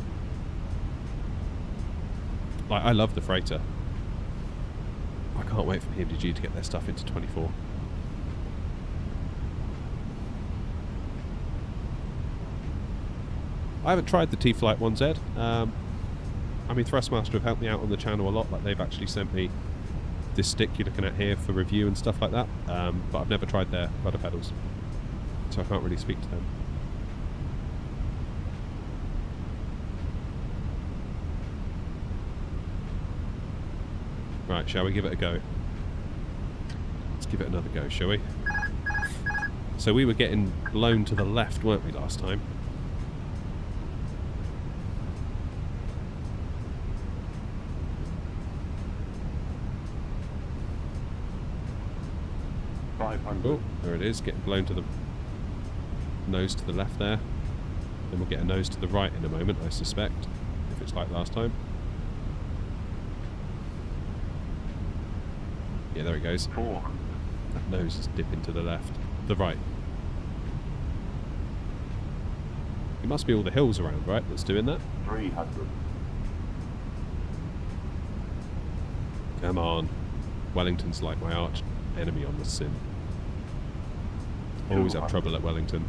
Like, I love the freighter. I can't wait for PMDG to get their stuff into 24. I haven't tried the T-Flight ones, Ed. I mean, Thrustmaster have helped me out on the channel a lot. Like, they've actually sent me this stick you're looking at here for review and stuff like that. But I've never tried their rudder pedals, so I can't really speak to them. Right, shall we give it a go? Let's give it another go, shall we? So we were getting blown to the left, weren't we, last time? Oh, there it is, getting blown to the nose to the left there. Then we'll get a nose to the right in a moment, I suspect, if it's like last time. Yeah, there it goes. 400. That nose is dipping to the left. The right. It must be all the hills around, right, that's doing that? 300. Come on. Wellington's like my arch enemy on the sim. Always have trouble at Wellington.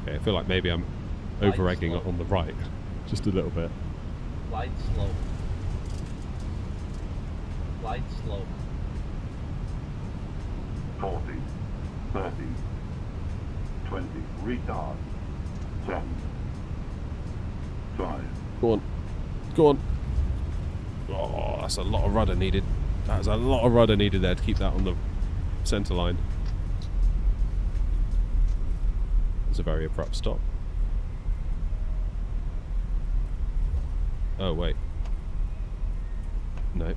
Okay, I feel like maybe I'm over-egging on the right. Just a little bit. Light slope. Light slope. 40, 30, 20, retard, 10, 5, Go on. Go on. Oh, that's a lot of rudder needed. That's a lot of rudder needed there to keep that on the centre line. It's a very abrupt stop. Oh, wait. No.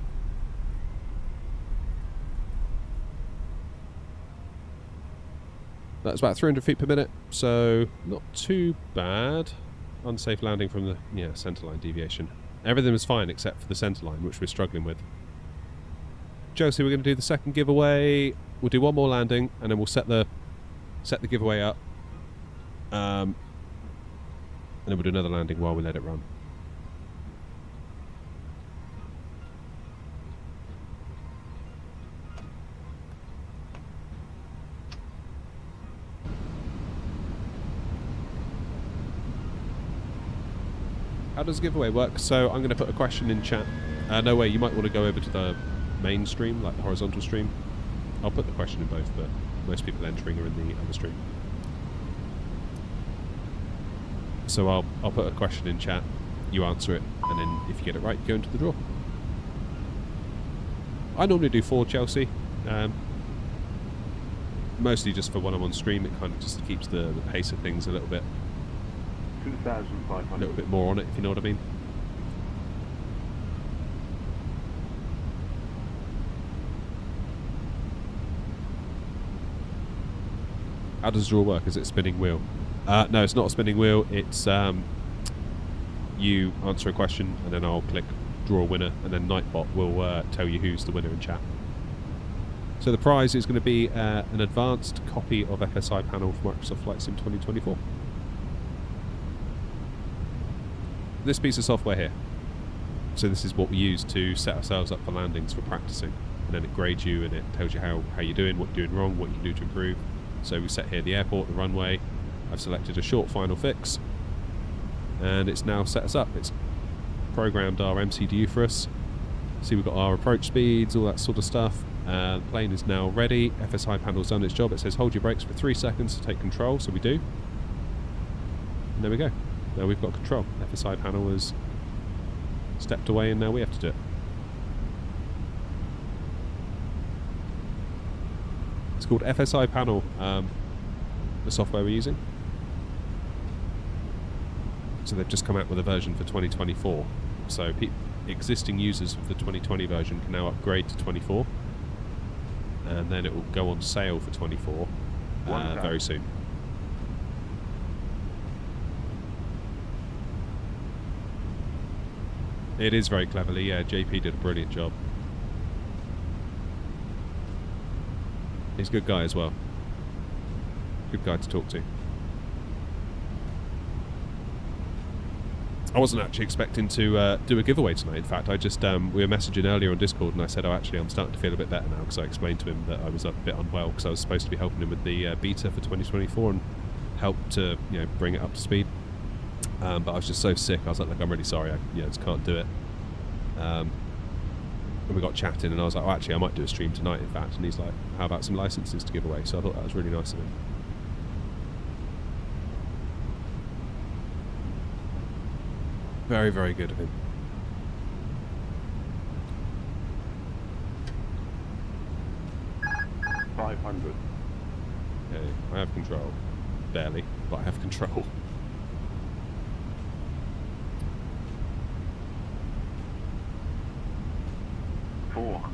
That's about 300 feet per minute, so not too bad. Unsafe landing from the centre line deviation. Everything was fine except for the centre line, which we're struggling with. Josie, we're going to do the second giveaway. We'll do one more landing, and then we'll set the giveaway up. And then we'll do another landing while we let it run. How does the giveaway work? So I'm going to put a question in chat. No way, you might want to go over to the main stream, like the horizontal stream. I'll put the question in both, but most people entering are in the other stream. So I'll put a question in chat, you answer it, and then if you get it right, you go into the draw. I normally do 4, Chelsea. Mostly just for when I'm on stream, it kind of just keeps the pace of things a little bit 2,500. a little bit more on it, if you know what I mean. How does draw work? Is it a spinning wheel? No, it's not a spinning wheel. It's you answer a question, and then I'll click draw a winner, and then Nightbot will tell you who's the winner in chat. So the prize is going to be an advanced copy of FSI Panel for Microsoft Flight Sim 2024. This piece of software here. So this is what we use to set ourselves up for landings for practicing. And then it grades you and it tells you how you're doing, what you're doing wrong, what you can do to improve. So we set here the airport, the runway. I've selected a short final fix. And it's now set us up. It's programmed our MCDU for us. See, we've got our approach speeds, all that sort of stuff. The plane is now ready. FSI Panel's done its job. It says hold your brakes for 3 seconds to take control, so we do. And there we go. Now we've got control. FSI Panel has stepped away and now we have to do it. It's called FSI Panel, the software we're using. So they've just come out with a version for 2024. So existing users of the 2020 version can now upgrade to 24. And then it will go on sale for 24 very soon. It is very cleverly, yeah. JP did a brilliant job. He's a good guy as well. Good guy to talk to. I wasn't actually expecting to do a giveaway tonight. In fact, I just we were messaging earlier on Discord, and I said, "Oh, actually, I'm starting to feel a bit better now," because I explained to him that I was a bit unwell because I was supposed to be helping him with the beta for 2024 and help to bring it up to speed. But I was just so sick. I was like, "Look, I'm really sorry. I just can't do it." And we got chatting, and I was like, "Oh, actually, I might do a stream tonight." In fact, and he's like, "How about some licenses to give away?" So I thought that was really nice of him. Very, very good of him. $500. Okay, I have control. Barely, but I have control. $400.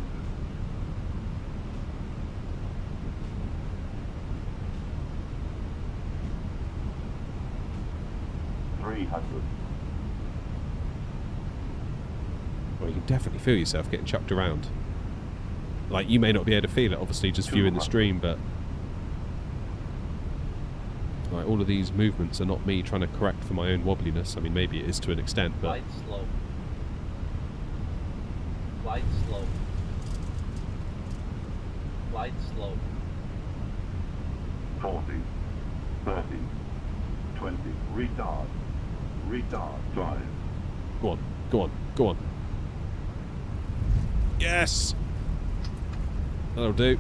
$300. Well, you can definitely feel yourself getting chucked around. Like, you may not be able to feel it, obviously, just viewing the stream, but like, all of these movements are not me trying to correct for my own wobbliness. I mean, maybe it is to an extent, but Light slow. Light slow. Light slow. 40, 30, 20, retard, retard, 5. go on, go on, go on. Yes! That'll do.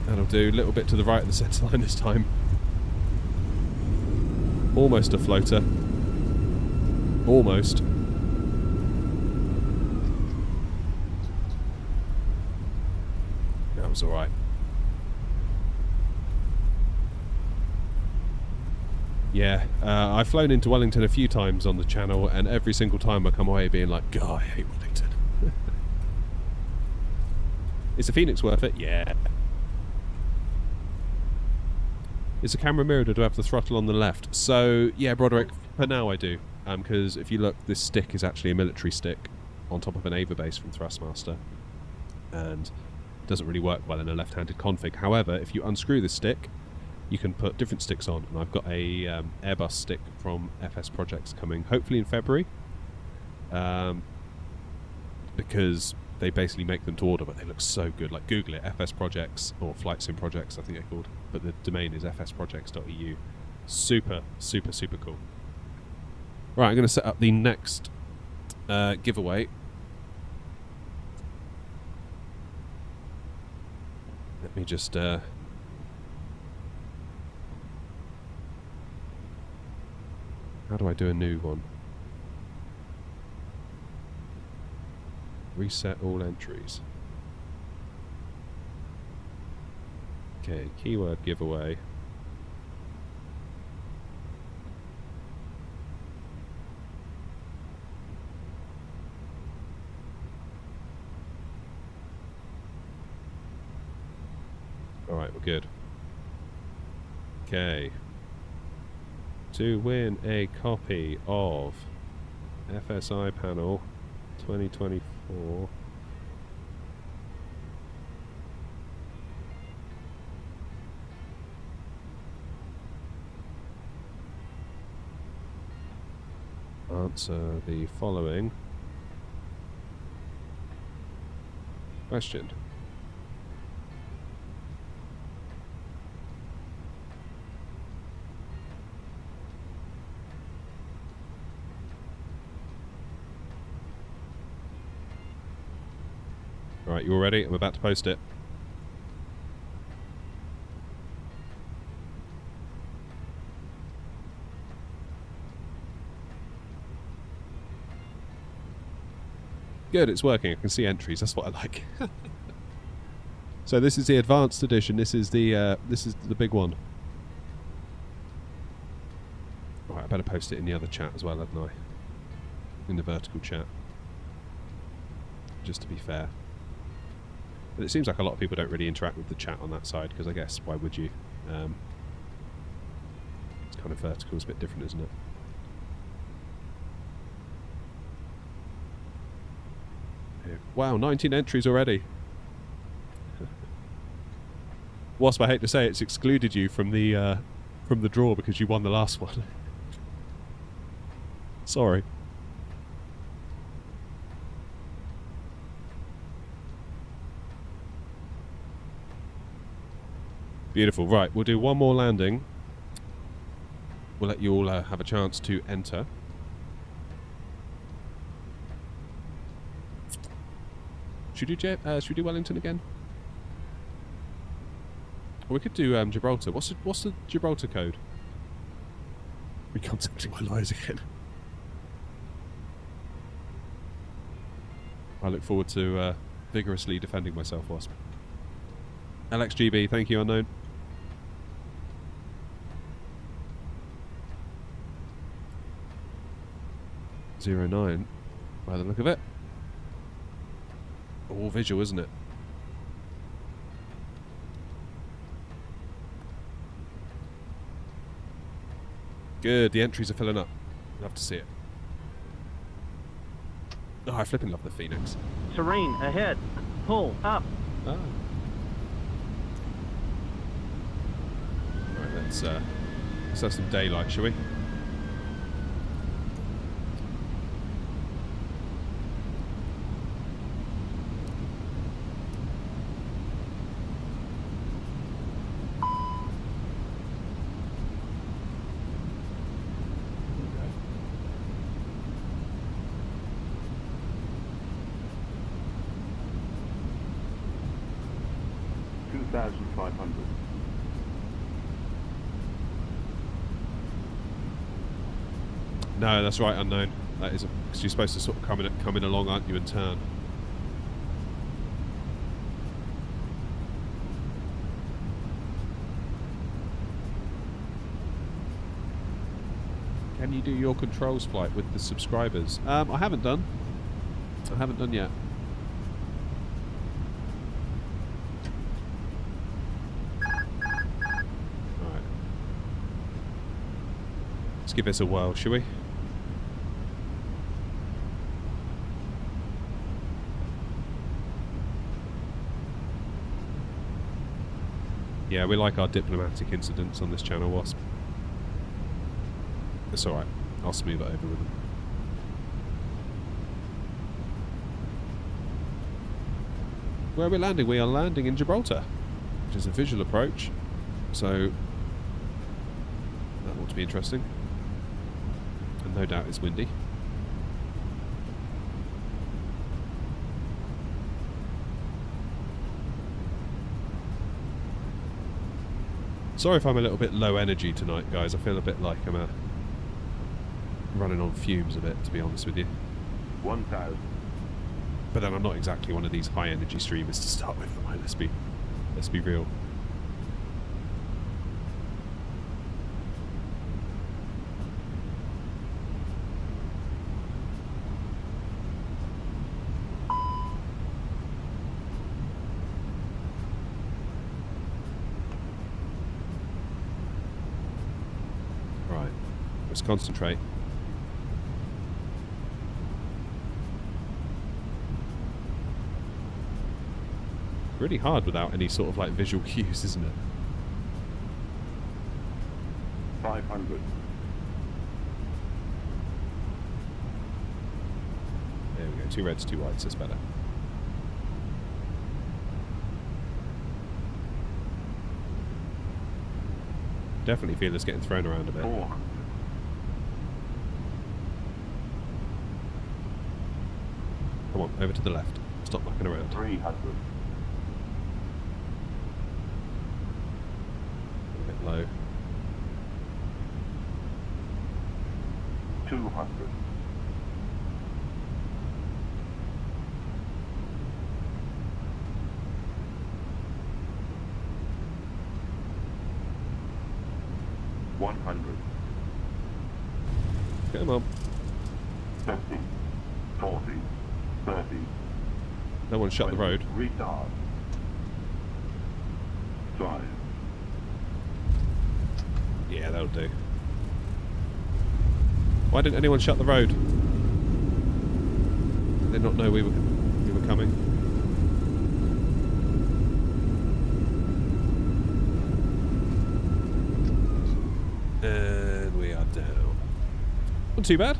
That'll do. A little bit to the right of the centre line this time. Almost a floater. Almost. That was alright. Yeah, I've flown into Wellington a few times on the channel, and every single time I come away being like, God, I hate Wellington. Is the Phoenix worth it? Yeah. Is the camera mirrored, or do I have the throttle on the left? So, yeah, Broderick, for now I do. Because if you look, this stick is actually a military stick on top of an Ava base from Thrustmaster. And it doesn't really work well in a left-handed config. However, if you unscrew this stick, you can put different sticks on, and I've got a Airbus stick from FS Projects coming, hopefully in February, because they basically make them to order, but they look so good. Like, Google it, FS Projects, or Flight Sim Projects, I think they're called, but the domain is fsprojects.eu. Super, super, super cool. Right, I'm going to set up the next giveaway. Let me just... How do I do a new one? Reset all entries. Okay, keyword giveaway. Alright, we're good. Okay. To win a copy of FSI Panel 2024. Answer the following question. Alright, you all ready? I'm about to post it. Good, it's working. I can see entries. That's what I like. So this is the advanced edition. This is the big one. Alright, I better post it in the other chat as well, hadn't I? In the vertical chat. Just to be fair. But it seems like a lot of people don't really interact with the chat on that side, because I guess, why would you? It's kind of vertical, it's a bit different, isn't it? Wow, 19 entries already. Wasp, I hate to say it's excluded you from the draw because you won the last one. Sorry. Beautiful. Right, we'll do one more landing. We'll let you all have a chance to enter. Should we do Wellington again? Or we could do Gibraltar. What's the Gibraltar code? Recontacting my lies again. I look forward to vigorously defending myself, Wasp. LXGB, thank you, unknown. (09) by the look of it. All visual, isn't it? Good, the entries are filling up. Love to see it. Oh, I flipping love the Phoenix. Terrain ahead. Pull up. Ah. Right, let's have some daylight, shall we? No, that's right, unknown. That is because you're supposed to sort of come in along, aren't you, and turn. Can you do your controls flight with the subscribers? I haven't done. I haven't done yet. Alright. Let's give this a whirl, shall we? Yeah, we like our diplomatic incidents on this channel, Wasp. It's alright. I'll smooth it over with them. Where are we landing? We are landing in Gibraltar, which is a visual approach. So, that ought to be interesting. And no doubt it's windy. Sorry if I'm a little bit low energy tonight, guys. I feel a bit like I'm running on fumes a bit, to be honest with you. 1,000. But then I'm not exactly one of these high energy streamers to start with. Right? Let's be real. Let's concentrate. Really hard without any sort of like visual cues, isn't it? 500. There we go. 2 reds, 2 whites. That's better. Definitely feel it's getting thrown around a bit. 400. Come on, over to the left. Stop mucking around. 300. A bit low. 200. 100. Come on. 50. 40. 30. No one shut the 20. road. Retard. 5. Yeah, that'll do. Why didn't anyone shut the road? Did they not know we were coming? And we are down. Wasn't too bad.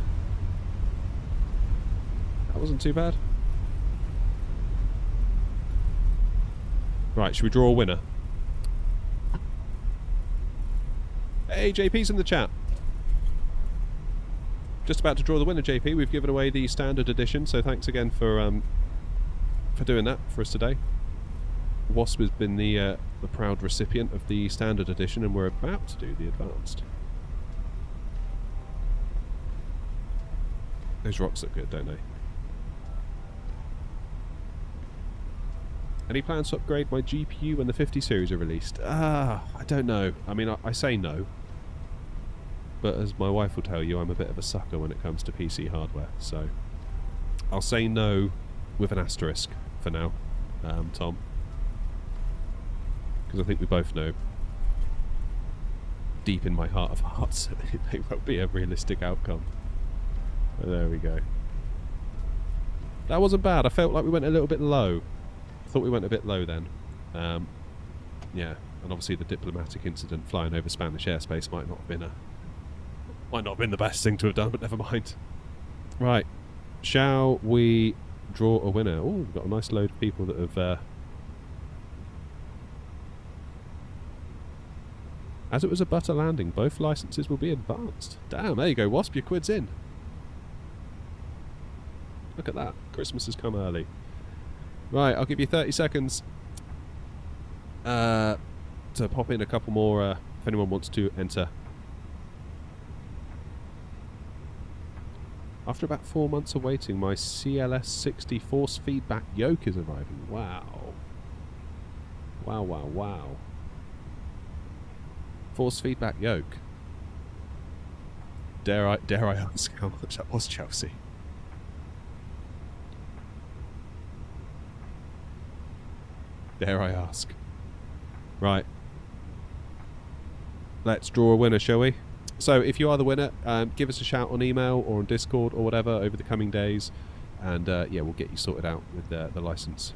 That wasn't too bad. Right, should we draw a winner? Hey, JP's in the chat. Just about to draw the winner, JP. We've given away the standard edition, so thanks again for doing that for us today. Wasp has been the proud recipient of the standard edition, and we're about to do the advanced. Those rocks look good, don't they? Any plans to upgrade my GPU when the 50 series are released? I don't know. I mean, I say no. But as my wife will tell you, I'm a bit of a sucker when it comes to PC hardware. So I'll say no with an asterisk for now, Tom. Because I think we both know, deep in my heart of hearts, it won't be a realistic outcome. But there we go. That wasn't bad. I felt like we went a little bit low. I thought we went a bit low then. Yeah, and obviously the diplomatic incident flying over Spanish airspace might not have been the best thing to have done, but never mind. Right, shall we draw a winner? Oh, we've got a nice load of people that have. As it was a butter landing, both licenses will be advanced. Damn, there you go, Wasp, your quid's in. Look at that, Christmas has come early. Right, I'll give you 30 seconds to pop in a couple more if anyone wants to enter. After about 4 months of waiting, my CLS60 force feedback yoke is arriving. Wow. Wow, wow, wow. Force feedback yoke. Dare I ask how much that was, Chelsea? Dare I ask? Right. Let's draw a winner, shall we? So, if you are the winner, give us a shout on email or on Discord or whatever over the coming days, and yeah, we'll get you sorted out with the license.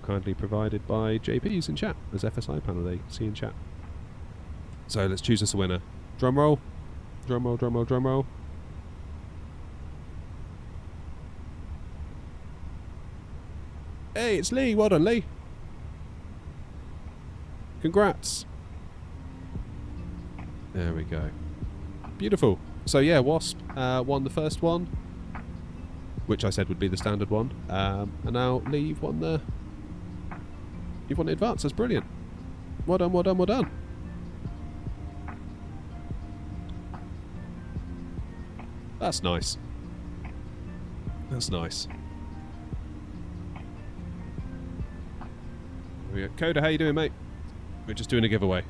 Kindly provided by JP's in chat, as FSI Panel they see in chat. So, let's choose us a winner. Drum roll. Drum roll, drum roll, drum roll. Hey, it's Lee. Well done, Lee. Congrats. There we go. Beautiful. So yeah, Wasp won the first one, which I said would be the standard one. And now Lee, you've won the advance. That's brilliant. Well done, well done, well done. That's nice. That's nice. There we go. Coda, how you doing, mate? We're just doing a giveaway.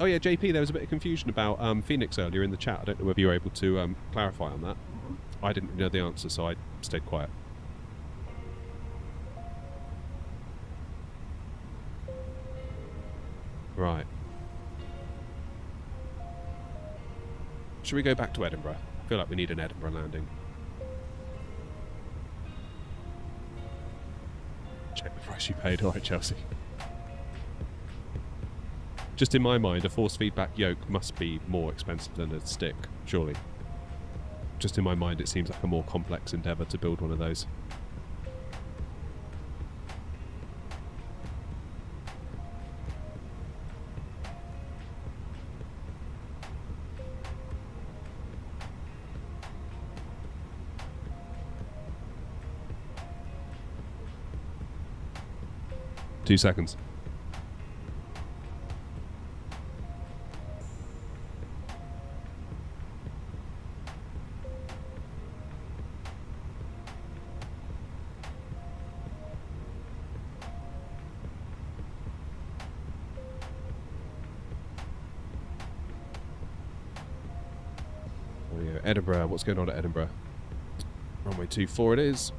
Oh yeah, JP, there was a bit of confusion about Phoenix earlier in the chat. I don't know whether you were able to clarify on that. I didn't know the answer, so I stayed quiet. Right. Should we go back to Edinburgh? I feel like we need an Edinburgh landing. Check the price you paid. Alright, Chelsea. Just in my mind, a force feedback yoke must be more expensive than a stick, surely. Just in my mind, it seems like a more complex endeavour to build one of those. Two seconds. Oh yeah, Edinburgh. What's going on at Edinburgh? Runway 24 it is.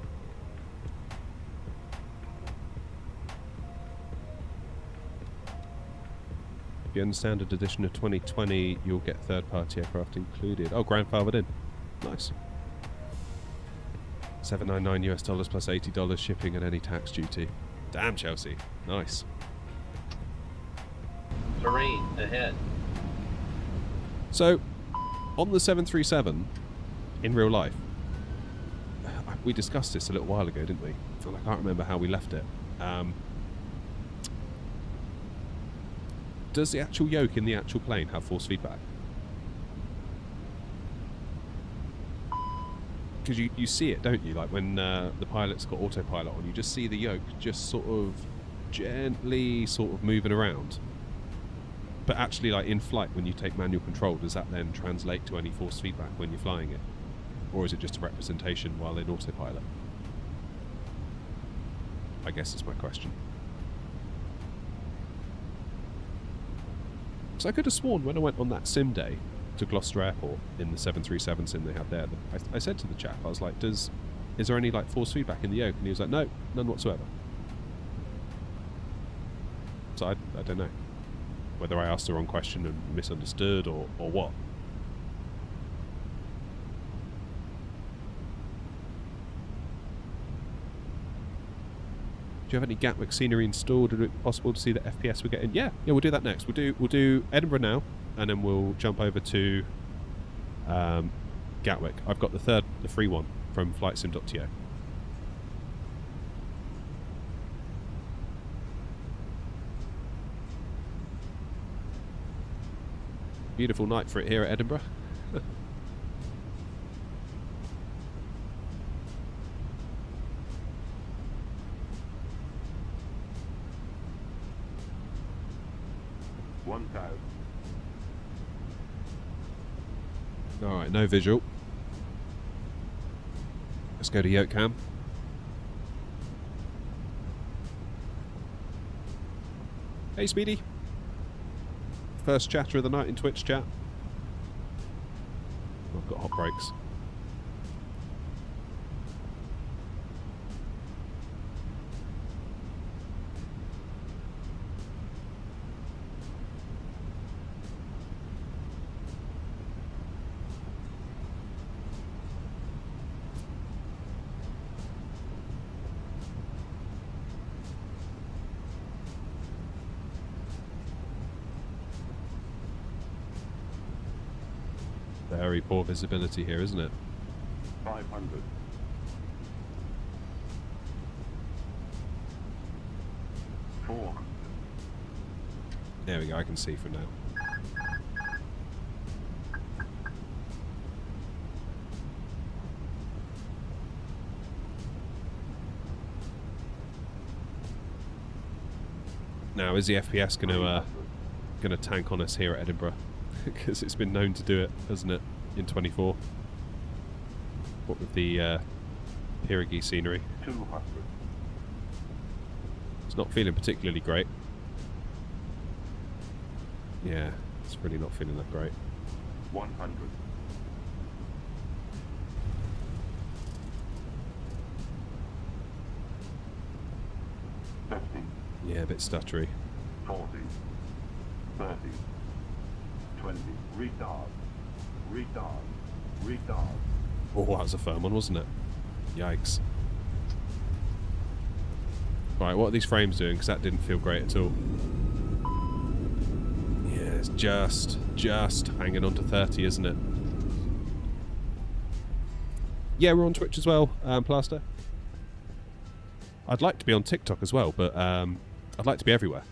If you understand standard edition of 2020, you'll get third-party aircraft included. Oh, grandfathered in. Nice. $799 US plus $80 shipping and any tax duty. Damn, Chelsea. Nice. Terrain ahead. So, on the 737, in real life, we discussed this a little while ago, didn't we? And I can't remember how we left it. Does the actual yoke in the actual plane have force feedback? Because you see it, don't you? Like when the pilot's got autopilot on, you just see the yoke just sort of gently sort of moving around. But actually, like in flight, when you take manual control, does that then translate to any force feedback when you're flying it? Or is it just a representation while in autopilot? I guess is my question. So I could have sworn when I went on that sim day to Gloucester Airport in the 737 sim they had there, I said to the chap, I was like, is there any like force feedback in the yoke? And he was like, no, none whatsoever. So I don't know whether I asked the wrong question and misunderstood or what. Do you have any Gatwick scenery installed? Would it be possible to see the FPS we're getting? Yeah, we'll do that next. We'll do Edinburgh now, and then we'll jump over to Gatwick. I've got the free one from flightsim.to. Beautiful night for it here at Edinburgh. Alright, no visual. Let's go to yoke cam. Hey Speedy. First chatter of the night in Twitch chat. I've got hot breaks. Very poor visibility here, isn't it? 500. There we go, I can see from now. Now, is the FPS going to tank on us here at Edinburgh? Because it's been known to do it, hasn't it, in 24? What with the Pirigui scenery? 200. It's not feeling particularly great. Yeah, it's really not feeling that great. 100. Yeah, a bit stuttery. 40. 30. 20. Retard. Retard. Retard. Oh, that was a firm one, wasn't it? Yikes. Right, what are these frames doing? Because that didn't feel great at all. Yeah, it's just hanging on to 30, isn't it? Yeah, we're on Twitch as well, Plaster. I'd like to be on TikTok as well, but I'd like to be everywhere.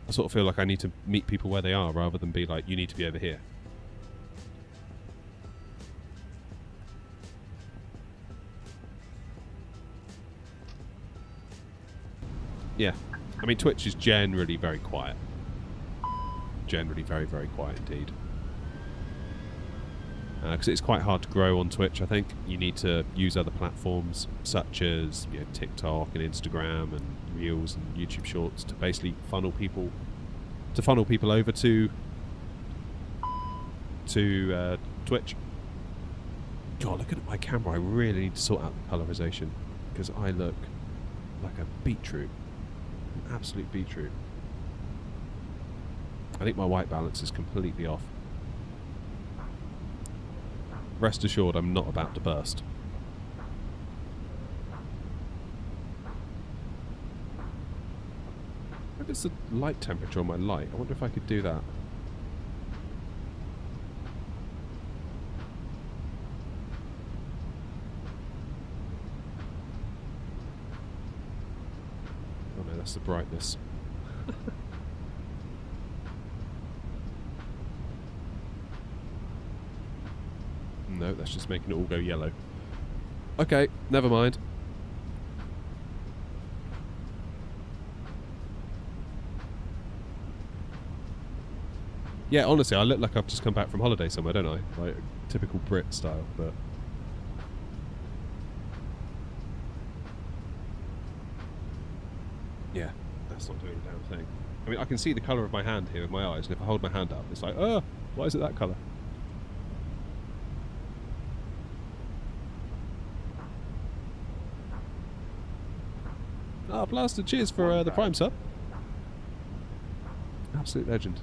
I sort of feel like I need to meet people where they are rather than be like, you need to be over here. Yeah. I mean, Twitch is generally very quiet. Generally very, very quiet indeed. Because it's quite hard to grow on Twitch, I think. You need to use other platforms such as TikTok and Instagram and Reels and YouTube Shorts to basically funnel people over to Twitch. God, looking at my camera, I really need to sort out the colorization because I look like a beetroot. An absolute beetroot. I think my white balance is completely off. Rest assured, I'm not about to burst. What is the light temperature on my light? I wonder if I could do that. Oh no, that's the brightness. No, that's just making it all go yellow. Okay, never mind. Yeah, honestly, I look like I've just come back from holiday somewhere, don't I? Like, typical Brit style, but... yeah, that's not doing a damn thing. I mean, I can see the colour of my hand here with my eyes, and if I hold my hand up, it's like, oh, why is it that colour? Ah, Blaster, cheers for the Prime sub. Absolute legend.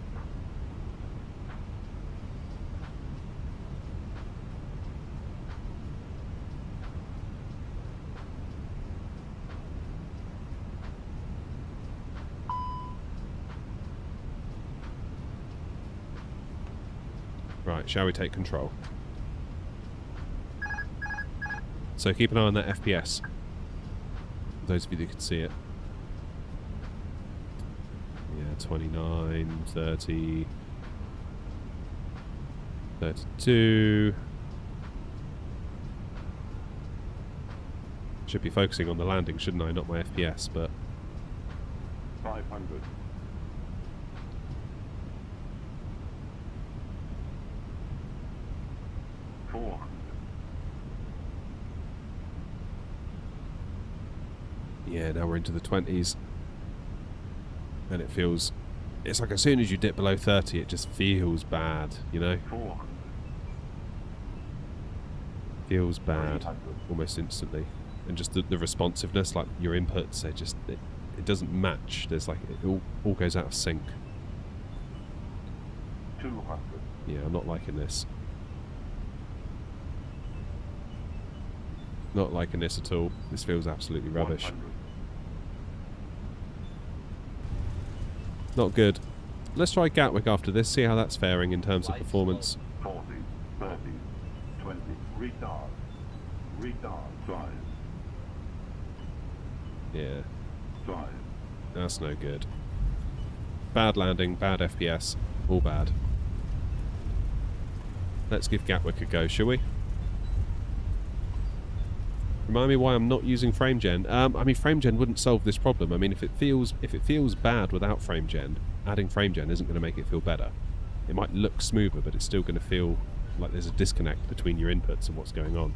Right, shall we take control? So keep an eye on that FPS. Those of you that can see it. Yeah, 29, 30, 32. Should be focusing on the landing, shouldn't I? Not my FPS, but... 500. 400. Yeah, now we're into the 20s. And it feels... it's like as soon as you dip below 30, it just feels bad, you know? 400. Feels bad 300. almost instantly. And just the responsiveness, like your inputs, they just... it doesn't match. There's like... it all goes out of sync. 200. Yeah, I'm not liking this. Not liking this at all. This feels absolutely rubbish. 100. Not good. Let's try Gatwick after this, see how that's faring in terms of Light performance. 40, 30, 20. Retard. Retard. 5. Yeah, 5. that's no good. Bad landing, bad FPS, all bad. Let's give Gatwick a go, shall we? Remind me why I'm not using FrameGen. I mean, FrameGen wouldn't solve this problem. I mean, if it feels bad without FrameGen, adding FrameGen isn't going to make it feel better. It might look smoother, but it's still going to feel like there's a disconnect between your inputs and what's going on.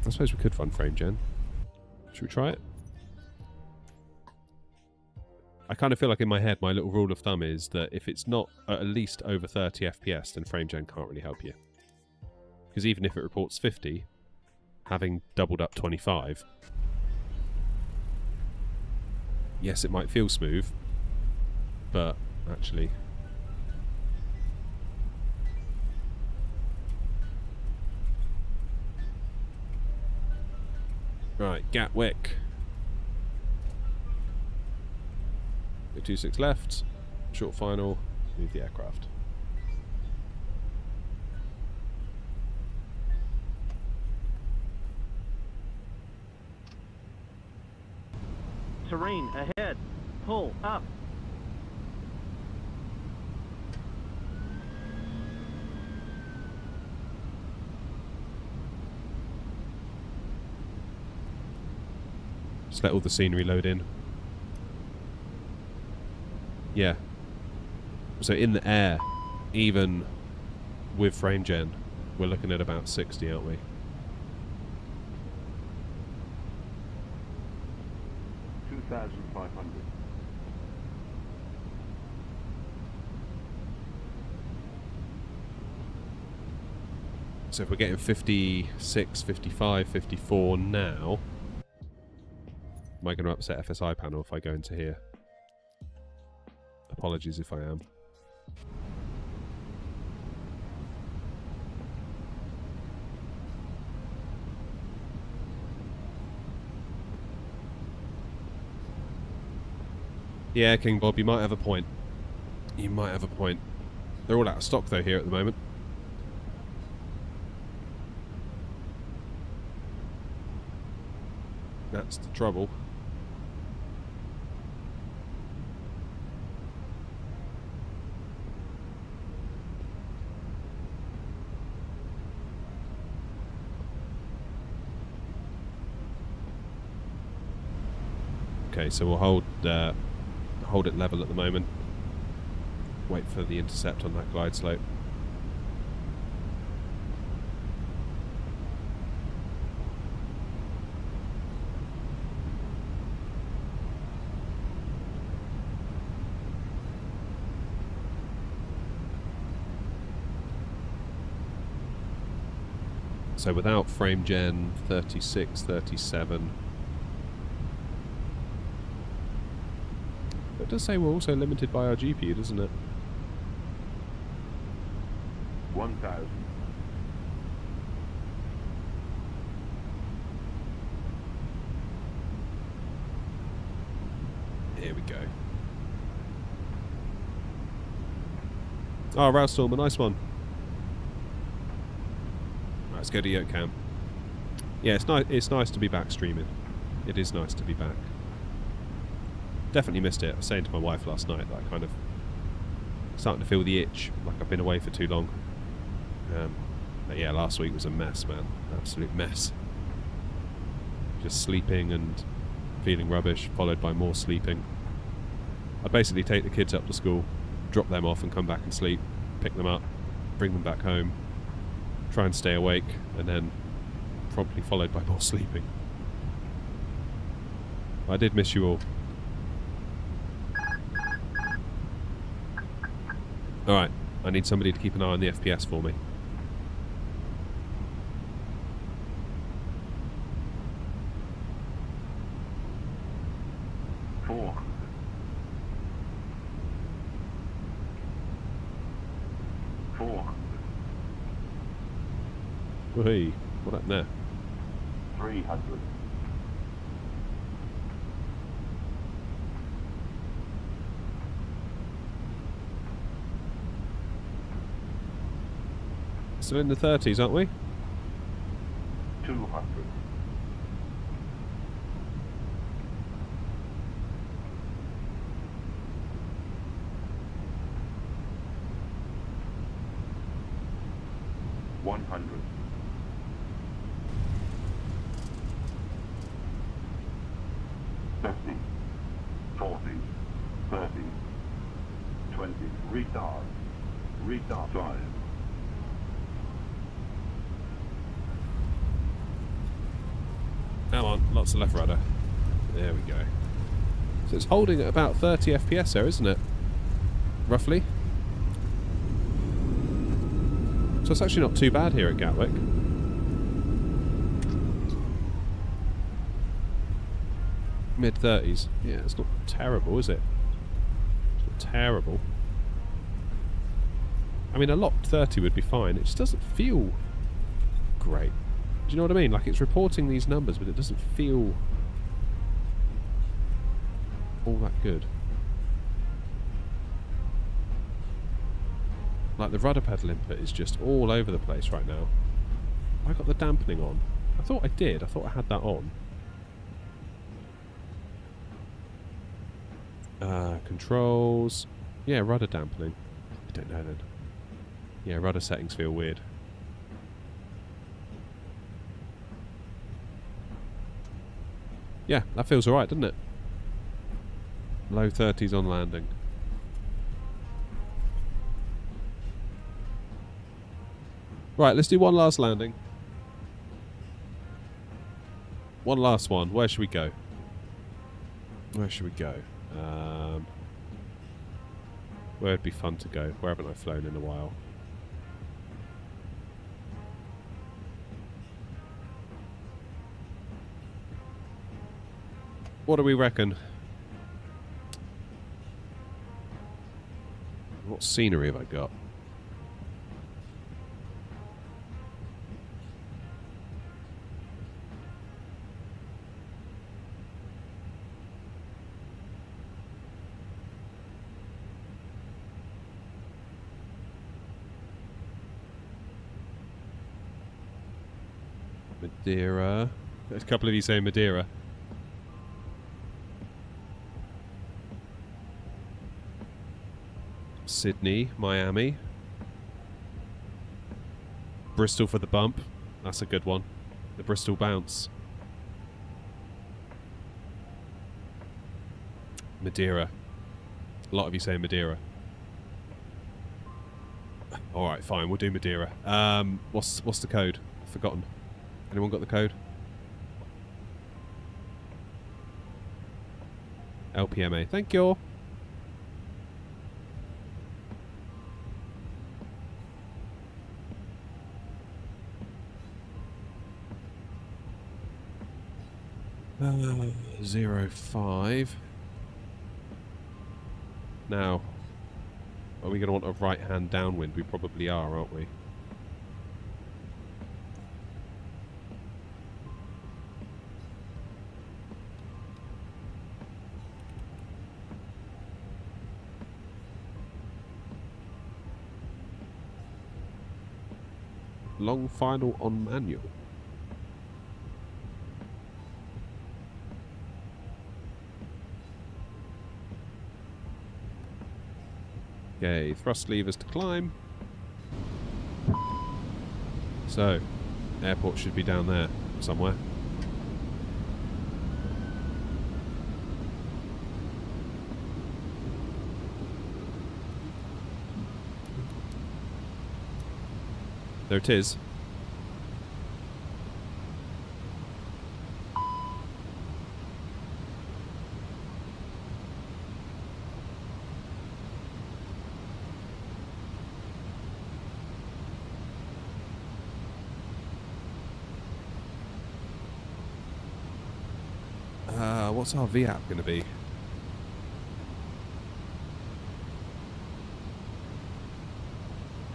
I suppose we could run FrameGen. Should we try it? I kind of feel like in my head, my little rule of thumb is that if it's not at least over 30 FPS, then FrameGen can't really help you. Because even if it reports 50, having doubled up 25, yes, it might feel smooth, but actually, Gatwick. 26 left. Short final. Move the aircraft. Terrain ahead. Pull up. Just let all the scenery load in. Yeah. So in the air, even with frame gen, we're looking at about 60, aren't we? $2,500. So if we're getting 56, 55, 54 now, am I going to upset FSI panel if I go into here? Apologies if I am. Yeah, King Bob, you might have a point. You might have a point. They're all out of stock though here at the moment. That's the trouble. Okay, so we'll hold it level at the moment. Wait for the intercept on that glide slope. So without frame gen 36, 37. It does say we're also limited by our GPU, doesn't it? 1,000. Here we go. Oh, Railstorm, a nice one. Right, let's go to Yoke Camp. Yeah, it's nice to be back streaming. It is nice to be back. Definitely missed it. I was saying to my wife last night that I kind of starting to feel the itch, like I've been away for too long. But yeah, last week was a mess, man. Absolute mess. Just sleeping and feeling rubbish, followed by more sleeping. I'd basically take the kids up to school, drop them off and come back and sleep, pick them up, bring them back home, try and stay awake, and then promptly followed by more sleeping. I did miss you all. Alright, I need somebody to keep an eye on the FPS for me. Hey, what happened there? 300. Still in the 30s, aren't we? 200. $100. 50, 40, 30, 20, retard, 5. Come on, lots of left rudder. There we go. So it's holding at about 30 FPS there, isn't it? Roughly. So it's actually not too bad here at Gatwick. Mid-30s. Yeah, it's not terrible, is it? It's not terrible. I mean, a locked 30 would be fine. It just doesn't feel great. It you know what I mean? Like, it's reporting these numbers, but it doesn't feel all that good. Like, the rudder pedal input is just all over the place right now. I got the dampening on. I thought I did. I thought I had that on. Controls. Yeah, rudder dampening. I don't know then. Yeah, rudder settings feel weird. Yeah, that feels alright, doesn't it? Low 30s on landing. Right, let's do one last landing. One last one. Where should we go? Where should we go? Where would be fun to go? Where haven't I flown in a while? What do we reckon? What scenery have I got? Madeira. There's a couple of you saying Madeira. Sydney, Miami. Bristol for the bump. That's a good one. The Bristol bounce. Madeira. A lot of you saying Madeira. Alright, fine, we'll do Madeira. What's the code? I've forgotten. Anyone got the code? LPMA. Thank you. Uh, 05. Now, are we going to want a right-hand downwind? We probably are, aren't we? Long final on manual. Okay, thrust levers to climb. So, airport should be down there somewhere. There it is. What's our VAP going to be?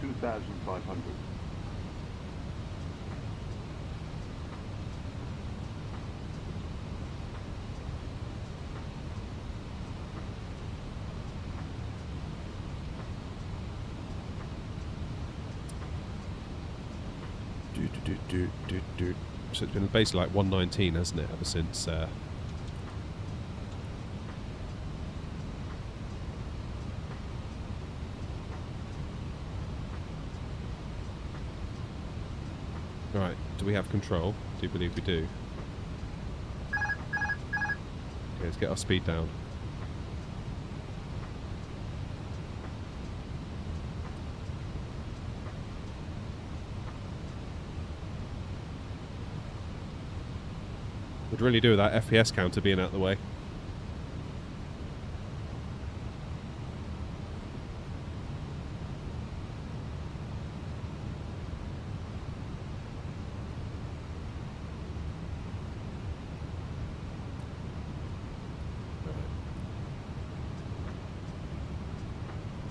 $2,500. So it's been basically like 119, hasn't it, ever since... Right, do we have control? Do you believe we do? Okay, let's get our speed down. Would really do with that FPS counter being out of the way.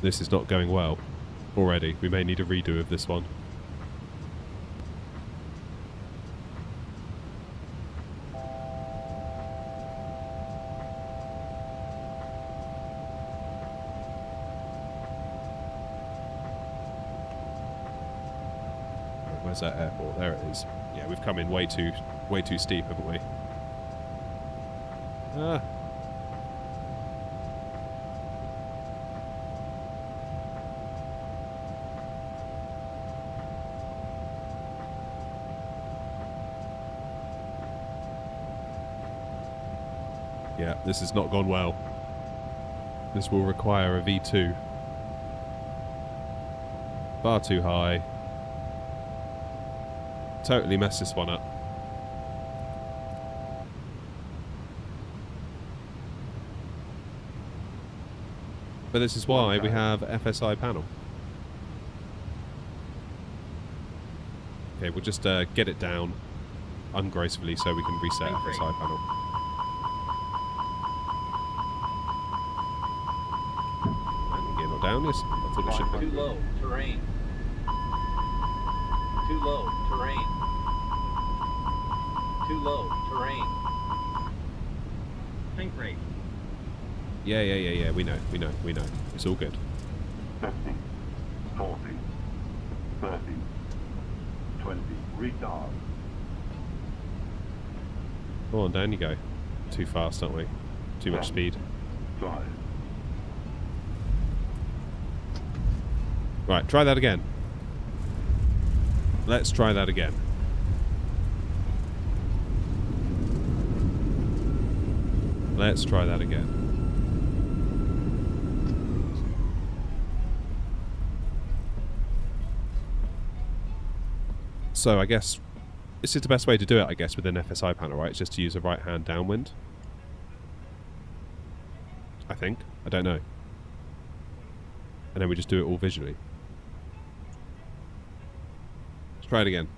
This is not going well already. We may need a redo of this one. Desert Airport. There it is. Yeah, we've come in way too steep, haven't we? Ah. Yeah, this has not gone well. This will require a V2. Far too high. Totally messed this one up. But this is why we have FSI Panel. Okay, we'll just get it down ungracefully so we can reset FSI Panel. Again or down, yes. I thought it should be. Too low, terrain. Too low, terrain. Too low, terrain. Think rate. Yeah. We know. It's all good. 50, 40, 30, 20, retard. Go on, down you go. Too fast, aren't we? Too much speed. 5, Right, try that again. Let's try that again. Let's try that again. So I guess this is the best way to do it, I guess, with an FSI panel, right? It's just to use a right-hand downwind. I think. I don't know. And then we just do it all visually. Let's try it again.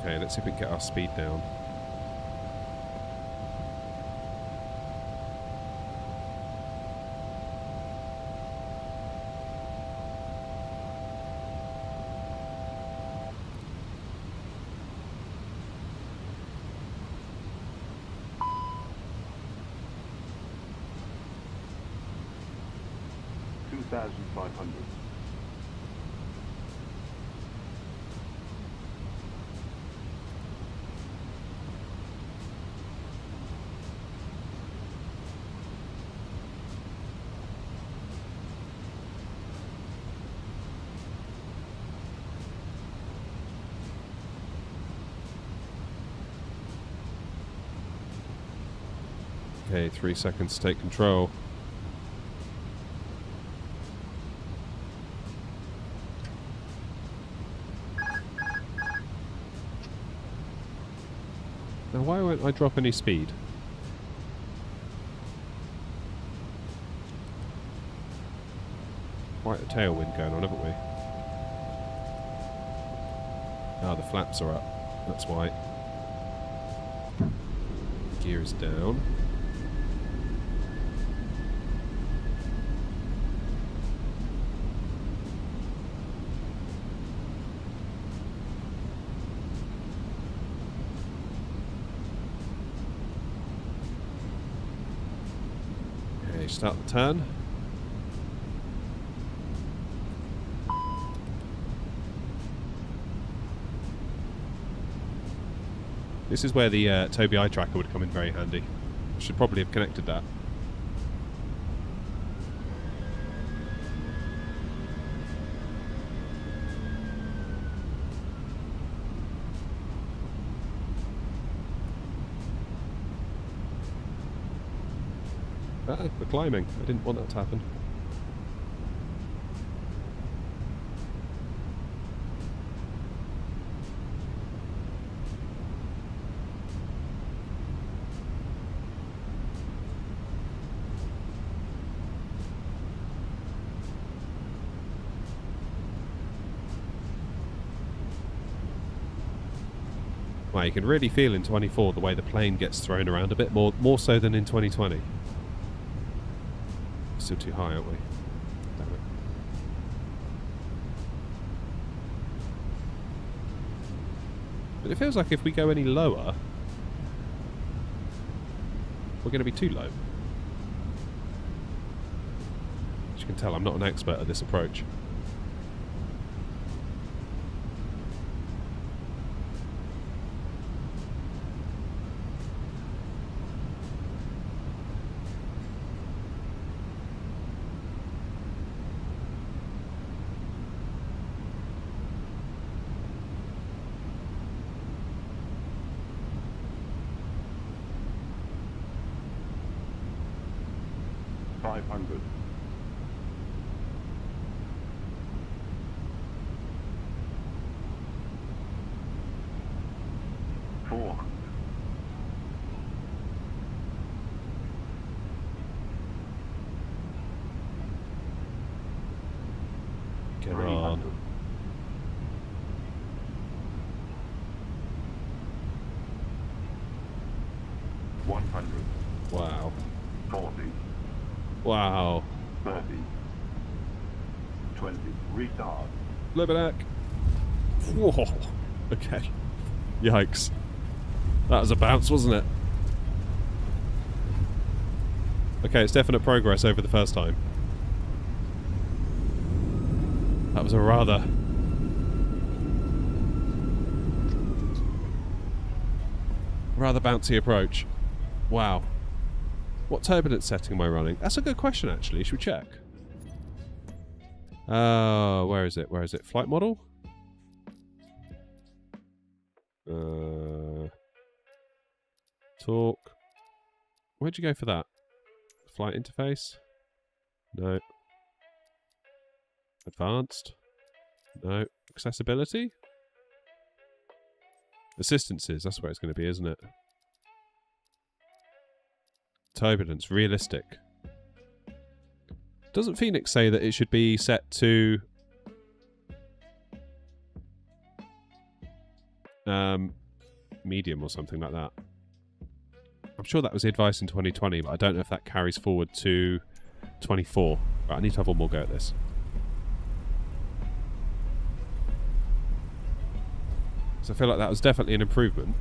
Okay, let's see if we can get our speed down. $2,500. Okay, 3 seconds to take control. Now, why won't I drop any speed? Quite a tailwind going on, haven't we? Ah, the flaps are up. That's why. Gear is down. Okay, start the turn. This is where the Tobii eye tracker would come in very handy. Should probably have connected that. Ah, we're climbing. I didn't want that to happen. Wow, you can really feel in 24 the way the plane gets thrown around a bit more so than in 2020. Still too high, aren't we? Damn it. But it feels like if we go any lower, we're going to be too low. As you can tell, I'm not an expert at this approach. Get on. 100. Wow. 40. Wow. 30. 20. Retard. Libernac. Whoa. Okay. Yikes. That was a bounce, wasn't it? Okay, it's definite progress over the first time. That was a rather bouncy approach. Wow. What turbulence setting am I running? That's a good question, actually. Should we check? Where is it? Where is it? Flight model? Talk. Where'd you go for that? Flight interface? No. Advanced? No. Accessibility? Assistances, that's where it's going to be, isn't it? Turbulence, realistic. Doesn't Phoenix say that it should be set to medium or something like that? I'm sure that was the advice in 2020, but I don't know if that carries forward to 24. Right, I need to have one more go at this. So I feel like that was definitely an improvement,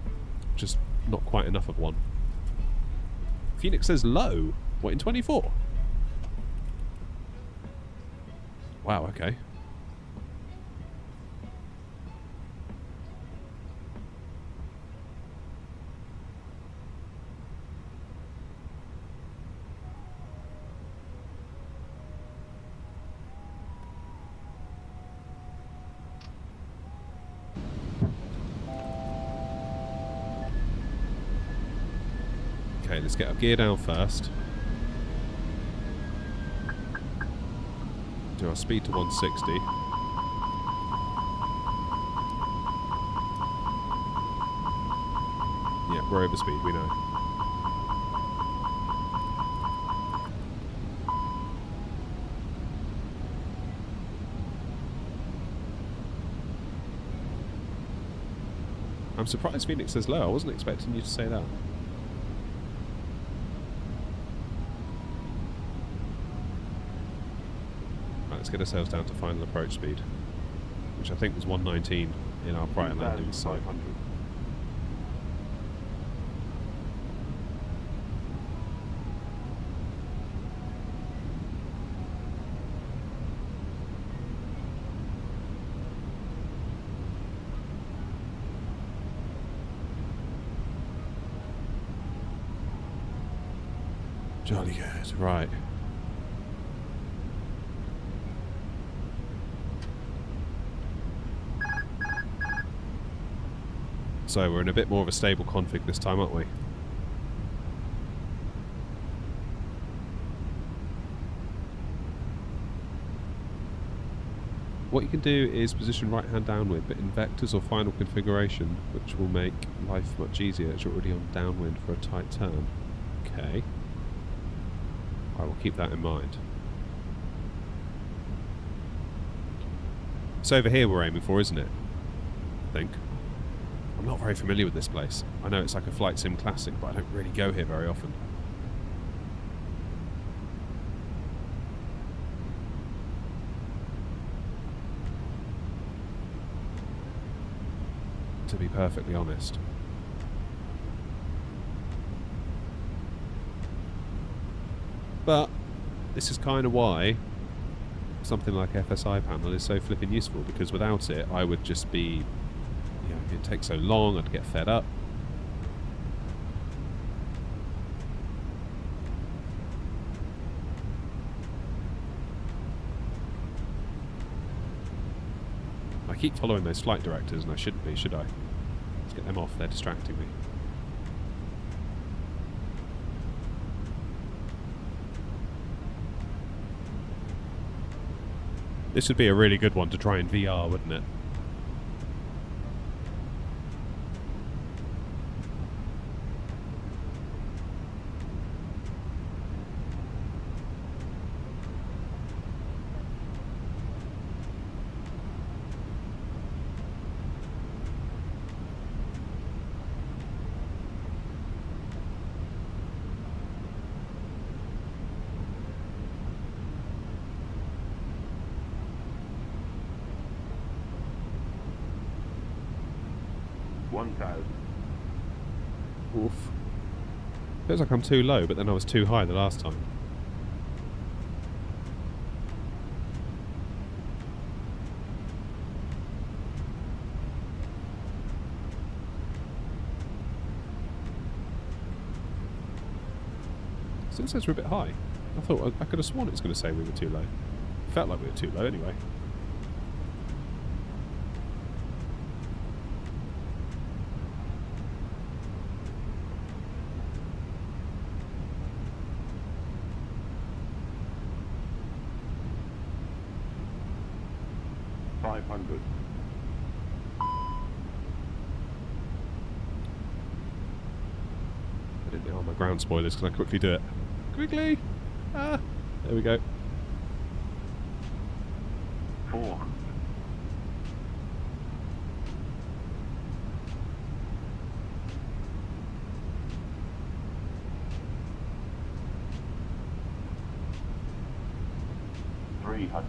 just not quite enough of one. Phoenix says low. What, in 24? Wow, okay. Okay, let's get our gear down first. Do our speed to 160. Yeah, we're over speed, we know. I'm surprised Phoenix says low. I wasn't expecting you to say that. Let's get ourselves down to final approach speed, which I think was 119 in our prior landing. So jolly good, right. So we're in a bit more of a stable config this time, aren't we? What you can do is position right hand downwind, but in vectors or final configuration, which will make life much easier as you're already on downwind for a tight turn. Okay. I will keep that in mind. It's over here we're aiming for, isn't it? I think. I'm not very familiar with this place. I know it's like a flight sim classic, but I don't really go here very often. To be perfectly honest. But this is kind of why something like FSI Panel is so flipping useful, because without it I would just be, you know, it'd take so long, I'd get fed up. I keep following those flight directors and I shouldn't be, should I? Let's get them off, they're distracting me. This would be a really good one to try in VR, wouldn't it? Oof. Feels like I'm too low, but then I was too high the last time. Still says we're a bit high. I thought I could have sworn it was going to say we were too low. Felt like we were too low anyway. I didn't know my ground spoilers. Can I quickly do it? Quickly! Ah! There we go. 4. $300.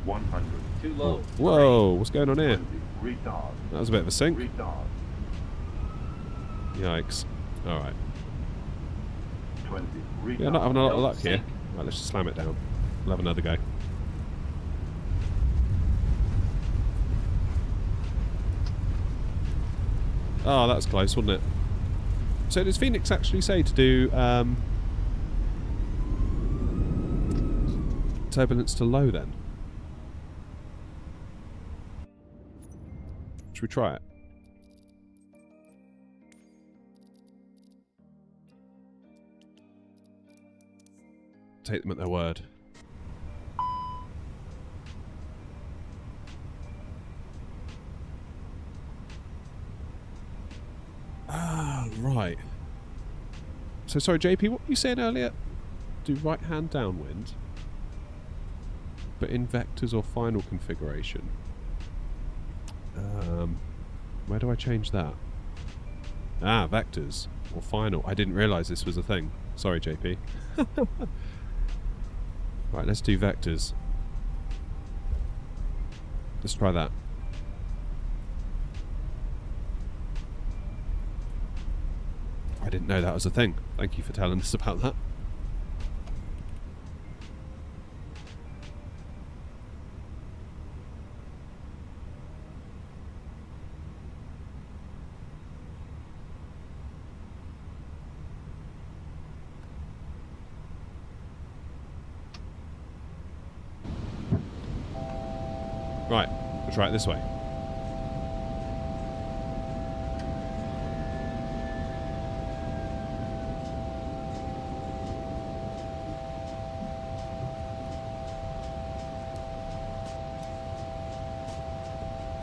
100. Too low. Whoa! What's going on here? 20. Retard. That was a bit of a sink. Retard. Yikes. Alright. 20. Retard. Yeah, not having a lot of luck here. Sink. Right, let's just slam it down. We'll have another go. Oh, that was close, wasn't it? So does Phoenix actually say to do turbulence to low then? Should we try it? Take them at their word. Ah, right. So sorry, JP, what were you saying earlier? Do right hand downwind, but in vectors or final configuration. Where do I change that? Ah, vectors or final. I didn't realise this was a thing. Sorry, JP. Right, let's do vectors. Let's try that. I didn't know that was a thing. Thank you for telling us about that. Right, we'll try it this way.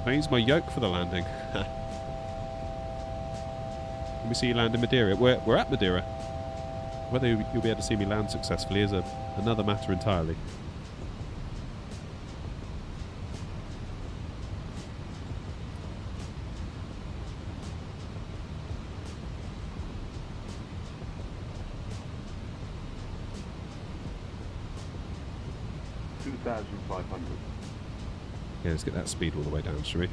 Can I use my yoke for the landing? Let me see you land in Madeira. We're at Madeira. Whether you'll be able to see me land successfully is another matter entirely. Yeah, let's get that speed all the way down, shall we?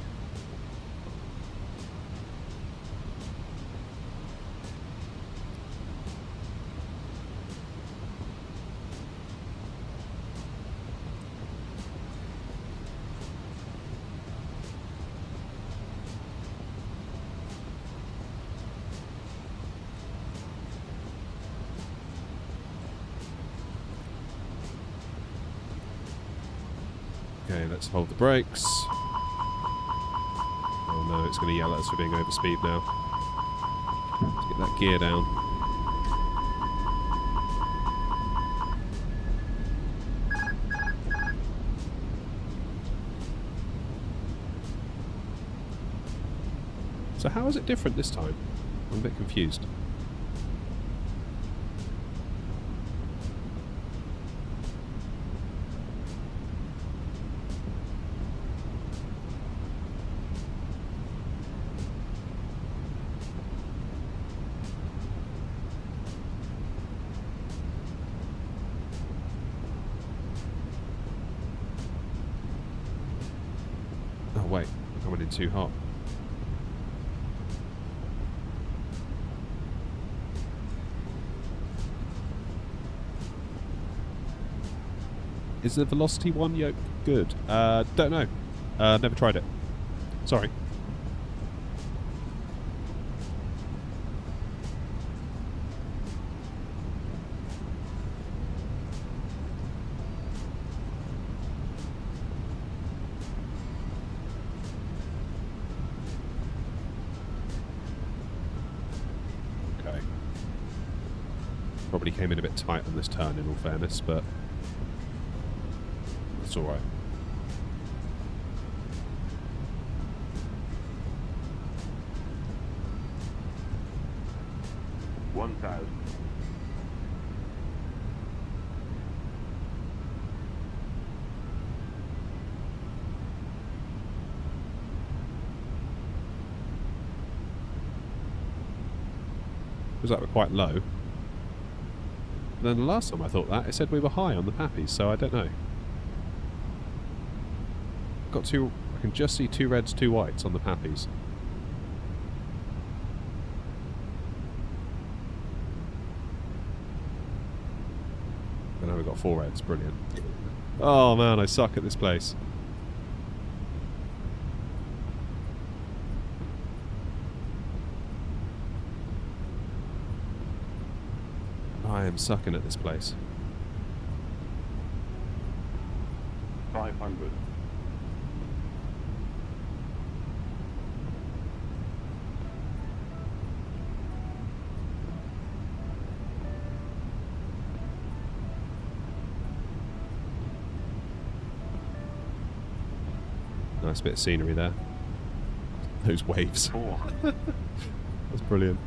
Okay, let's hold the brakes. Oh no, it's going to yell at us for being over speed now. Let's get that gear down. So how is it different this time? I'm a bit confused. Oh wait, I'm coming in too hot. Is the velocity one yoke good? Don't know. Never tried it. Sorry. Okay. Probably came in a bit tight on this turn in all fairness, but it's alright. Was that quite low? And then the last time I thought that, it said we were high on the Pappies, so I don't know. Got two. I can just see 2 reds, 2 whites on the Pappies. And now we've got 4 reds. Brilliant. Oh man, I suck at this place. I am sucking at this place. 500. Nice bit of scenery there. Those waves. 400. That's brilliant.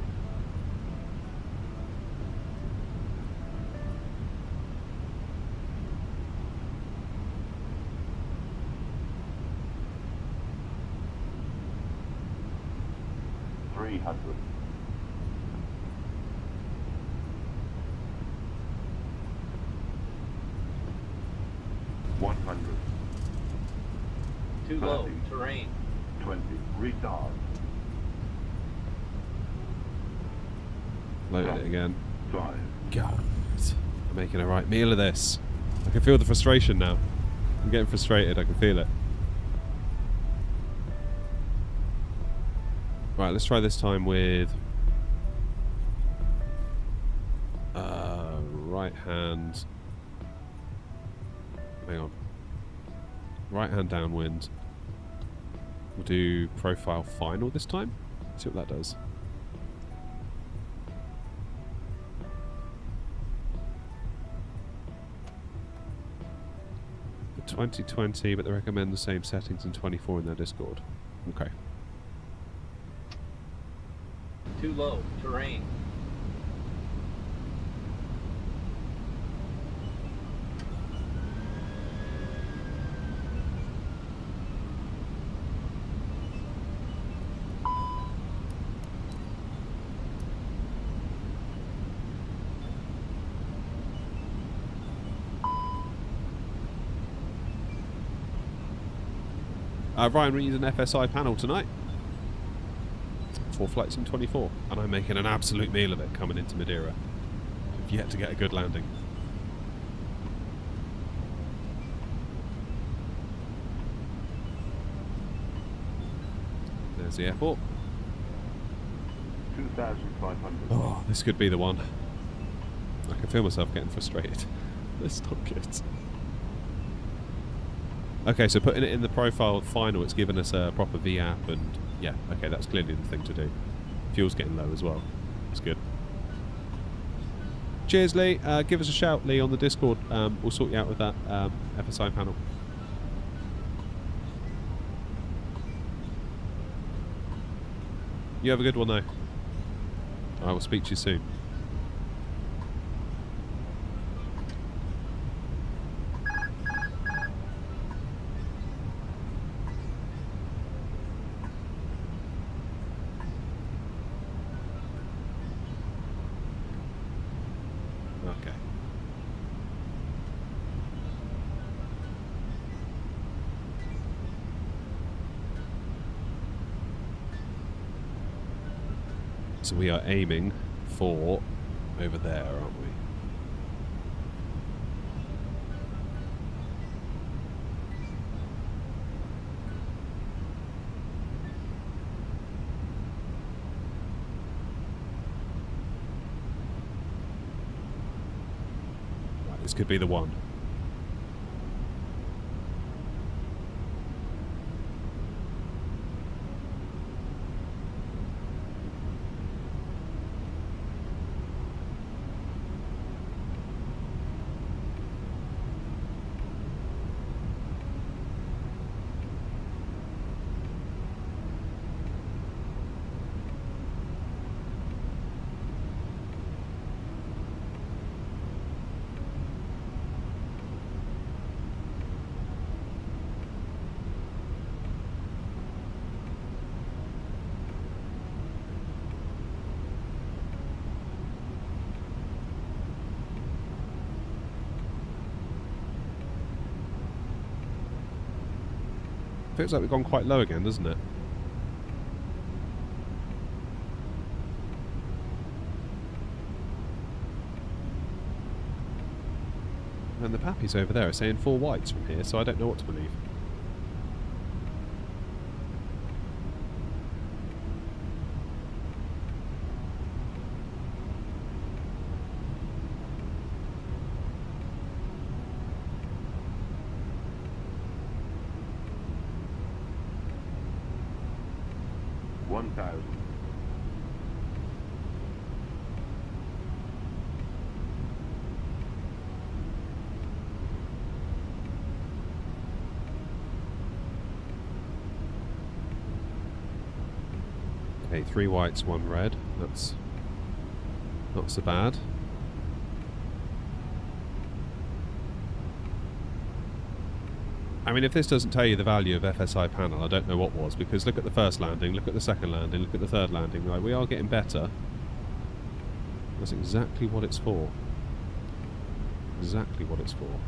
Too low. Terrain. 20. Retard. Loaded it again. 5. God. I'm making a right meal of this. I can feel the frustration now. I'm getting frustrated, I can feel it. Right, let's try this time with right hand. Hang on. Right hand downwind. We'll do profile final this time. See what that does. For 2020, but they recommend the same settings in 24 in their Discord. Okay. Too low. Terrain. Ryan, we're using FSI Panel tonight. 4 flights in 24. And I'm making an absolute meal of it coming into Madeira. I've yet to get a good landing. There's the airport. 2,500. Oh, this could be the one. I can feel myself getting frustrated. That's not good. Okay, so putting it in the profile final, it's given us a proper V-app, and yeah, okay, that's clearly the thing to do. Fuel's getting low as well. That's good. Cheers, Lee. Give us a shout, Lee, on the Discord. We'll sort you out with that FSI panel. You have a good one, though. I will speak to you soon. Okay. So we are aiming for over there, aren't we? Right, this could be the one. Feels like we've gone quite low again, doesn't it? And the pappies over there are saying 4 whites from here, so I don't know what to believe. Okay, 3 whites, 1 red. That's not so bad. I mean, if this doesn't tell you the value of FSI panel, I don't know what was, because look at the first landing, look at the second landing, look at the third landing. Like, we are getting better. That's exactly what it's for. Exactly what it's for.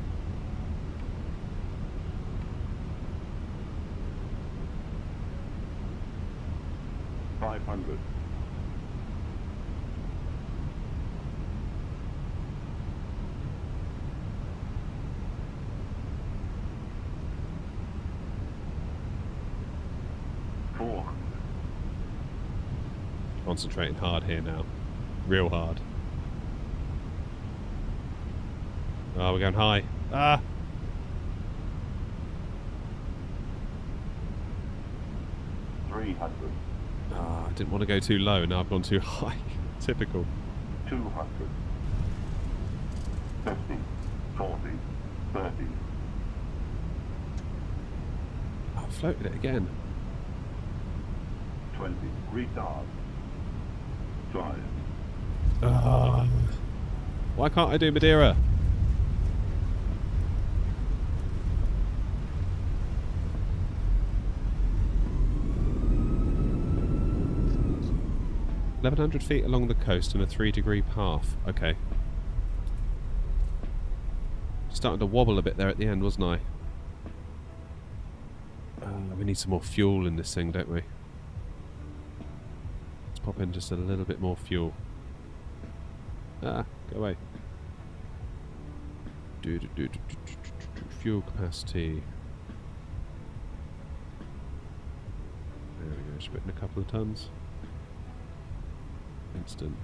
$500. $400. Concentrating hard here now. Real hard. Oh, we're going high. Ah! $300. Ah, I didn't want to go too low, now I've gone too high. Typical. 200. 50. 40. 30. Oh, I floated it again. 20. Retard. 5. Ah. Why can't I do Madeira? $1,100 feet along the coast and a 3-degree path. Okay. Started to wobble a bit there at the end, wasn't I? Oh, we need some more fuel in this thing, don't we? Let's pop in just a little bit more fuel. Ah, go away. Fuel capacity. There we go, just put in a couple of tons. Instant.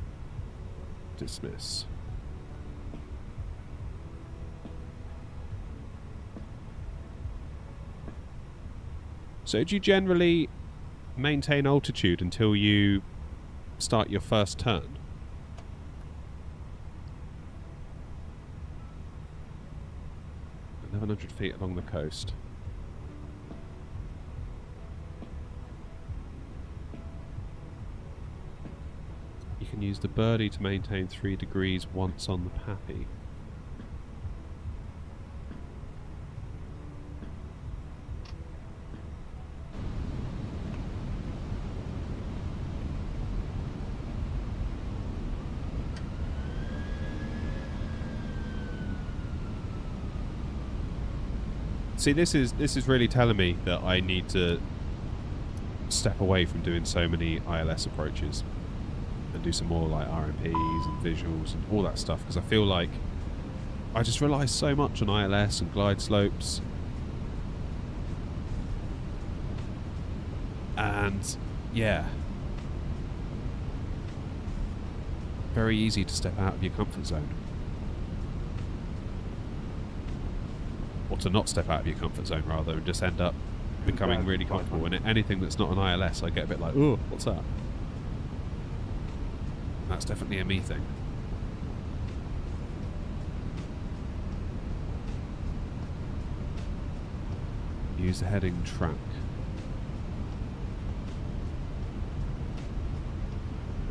Dismiss. So do you generally maintain altitude until you start your first turn? $1,100 along the coast. You can use the birdie to maintain 3 degrees once on the Pappy. See, this is really telling me that I need to step away from doing so many ILS approaches and do some more like RMPs and visuals and all that stuff, because I feel like I just rely so much on ILS and glide slopes, and yeah, very easy to step out of your comfort zone. Or to not step out of your comfort zone, rather, and just end up becoming really comfortable. And anything that's not an ILS, I get a bit like, oh, what's that? That's definitely a me thing. Use the heading track.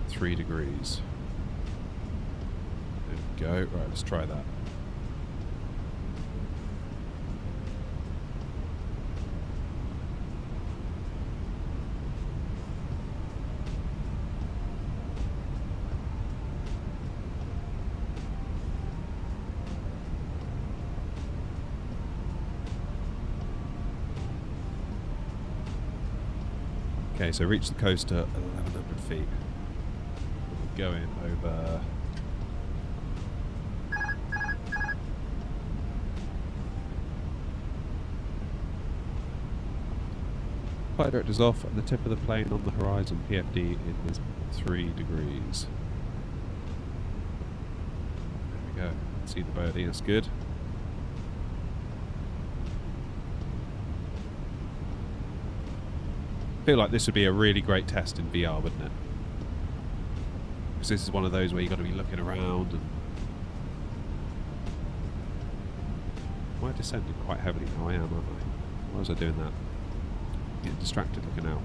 3 degrees. There we go. Right, let's try that. Okay, so reach the coast at 1,100 feet. We're going over... Flight director's off, and the tip of the plane on the horizon, PFD, it is 3 degrees. There we go. See the birdie, that's good. I feel like this would be a really great test in VR, wouldn't it? Because this is one of those where you've got to be looking around and... Am I descending quite heavily now? I am, aren't I? Why was I doing that? Getting distracted looking out.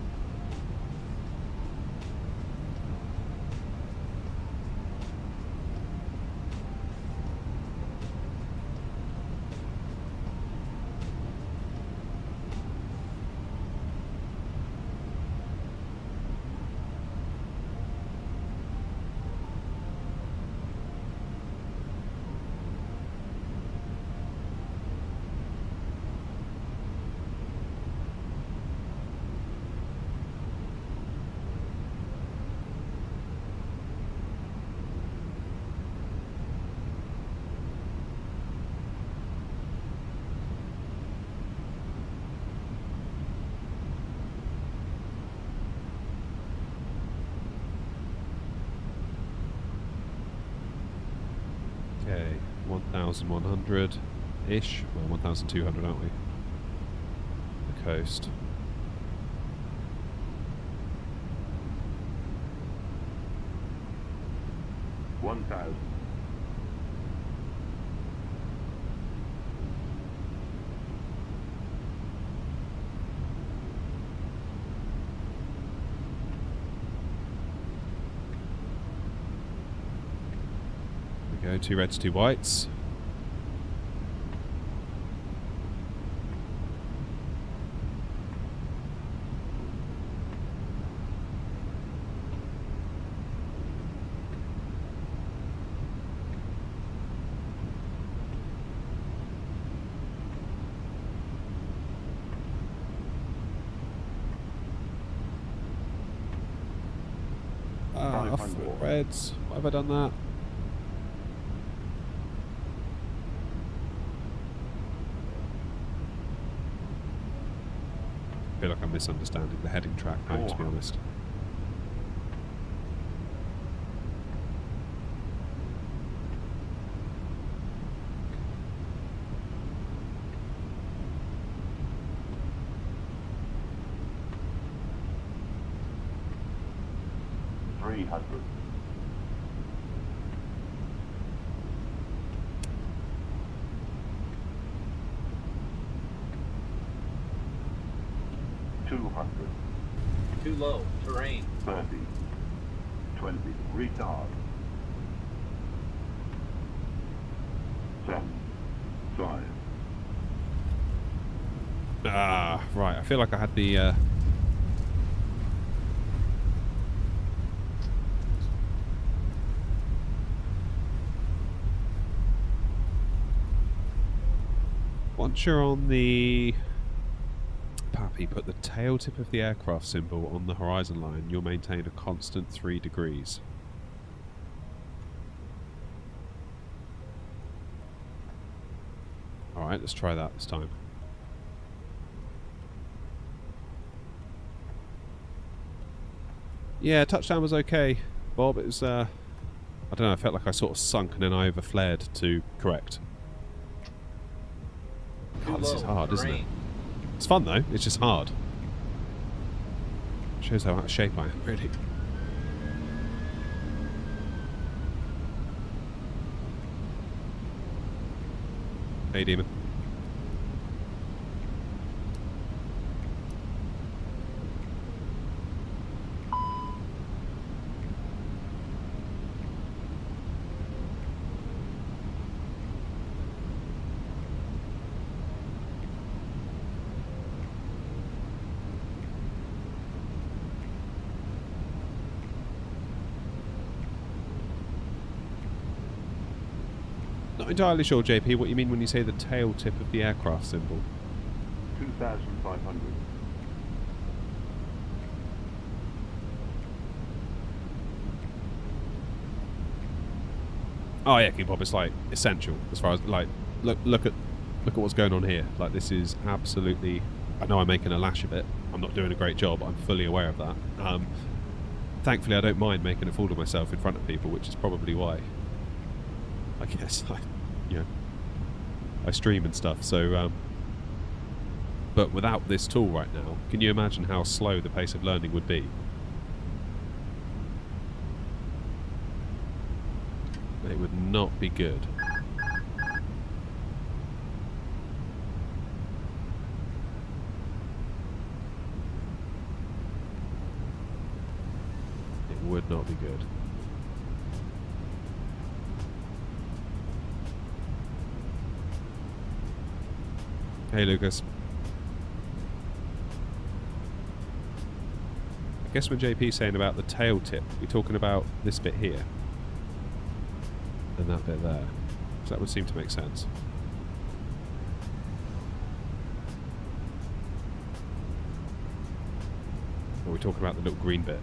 Okay, 1,100-ish. Well, 1,200, aren't we? The coast. Go 2 reds, 2 whites. Off 500. reds. Why have I done that? I feel like I'm misunderstanding the heading track now, to be honest. $300. 200. Too low. Terrain. 30. 20. Retard. 10. 5. Right. I feel like I had the... Once you're on the... Pappy, put the tail tip of the aircraft symbol on the horizon line. You'll maintain a constant 3 degrees. Alright, let's try that this time. Yeah, touchdown was okay, Bob. It was, I don't know, I felt like I sort of sunk and then I overflared to correct. God, this is hard, isn't it? It's fun though, it's just hard. Shows how out of shape I am, really. Hey, Demon. Not entirely sure, JP, what you mean when you say the tail tip of the aircraft symbol. 2,500. Oh yeah, King Bob, it's like essential as far as like look at what's going on here. Like this is absolutely. I know I'm making a lash of it. I'm not doing a great job. I'm fully aware of that. Thankfully, I don't mind making a fool of myself in front of people, which is probably why. I guess I stream and stuff. So, but without this tool right now, can you imagine how slow the pace of learning would be? It would not be good. It would not be good. Hey Lucas. I guess when JP's saying about the tail tip, we're talking about this bit here. And that bit there. So that would seem to make sense. Or we're talking about the little green bit.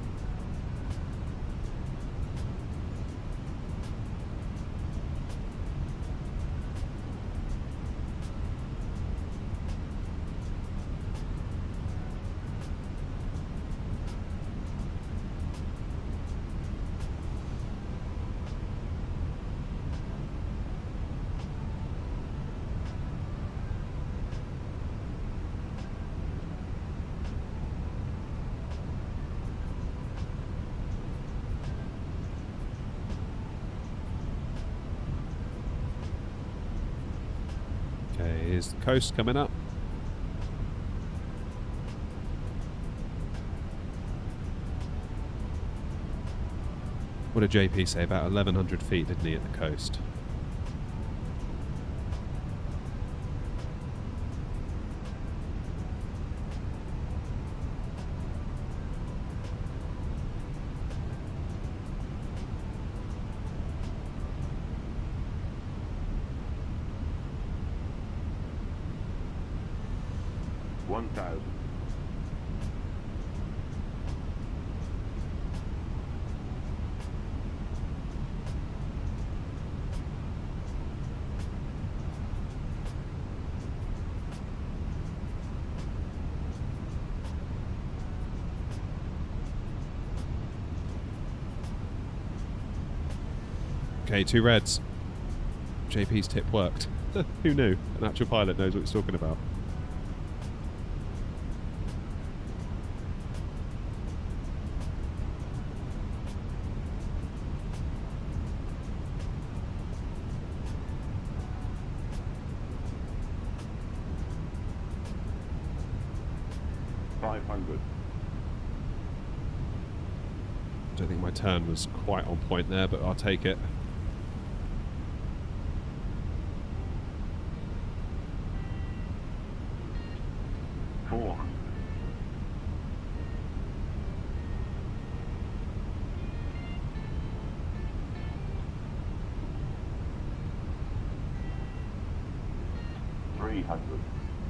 Here's the coast coming up. What did JP say? About 1,100 feet, didn't he, at the coast? Okay, 2 reds. JP's tip worked. Who knew? An actual pilot knows what he's talking about. I don't think my turn was quite on point there, but I'll take it.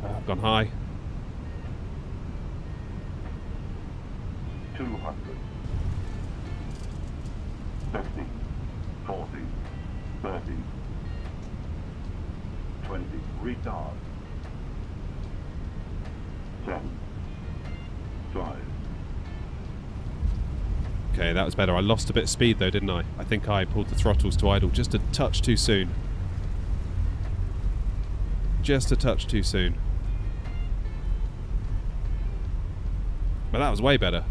I've gone high. 200. 50, 40, 30, 20, retard. 7, 5. Okay, that was better. I lost a bit of speed though, didn't I? I think I pulled the throttles to idle just a touch too soon. Just a touch too soon. But that was way better.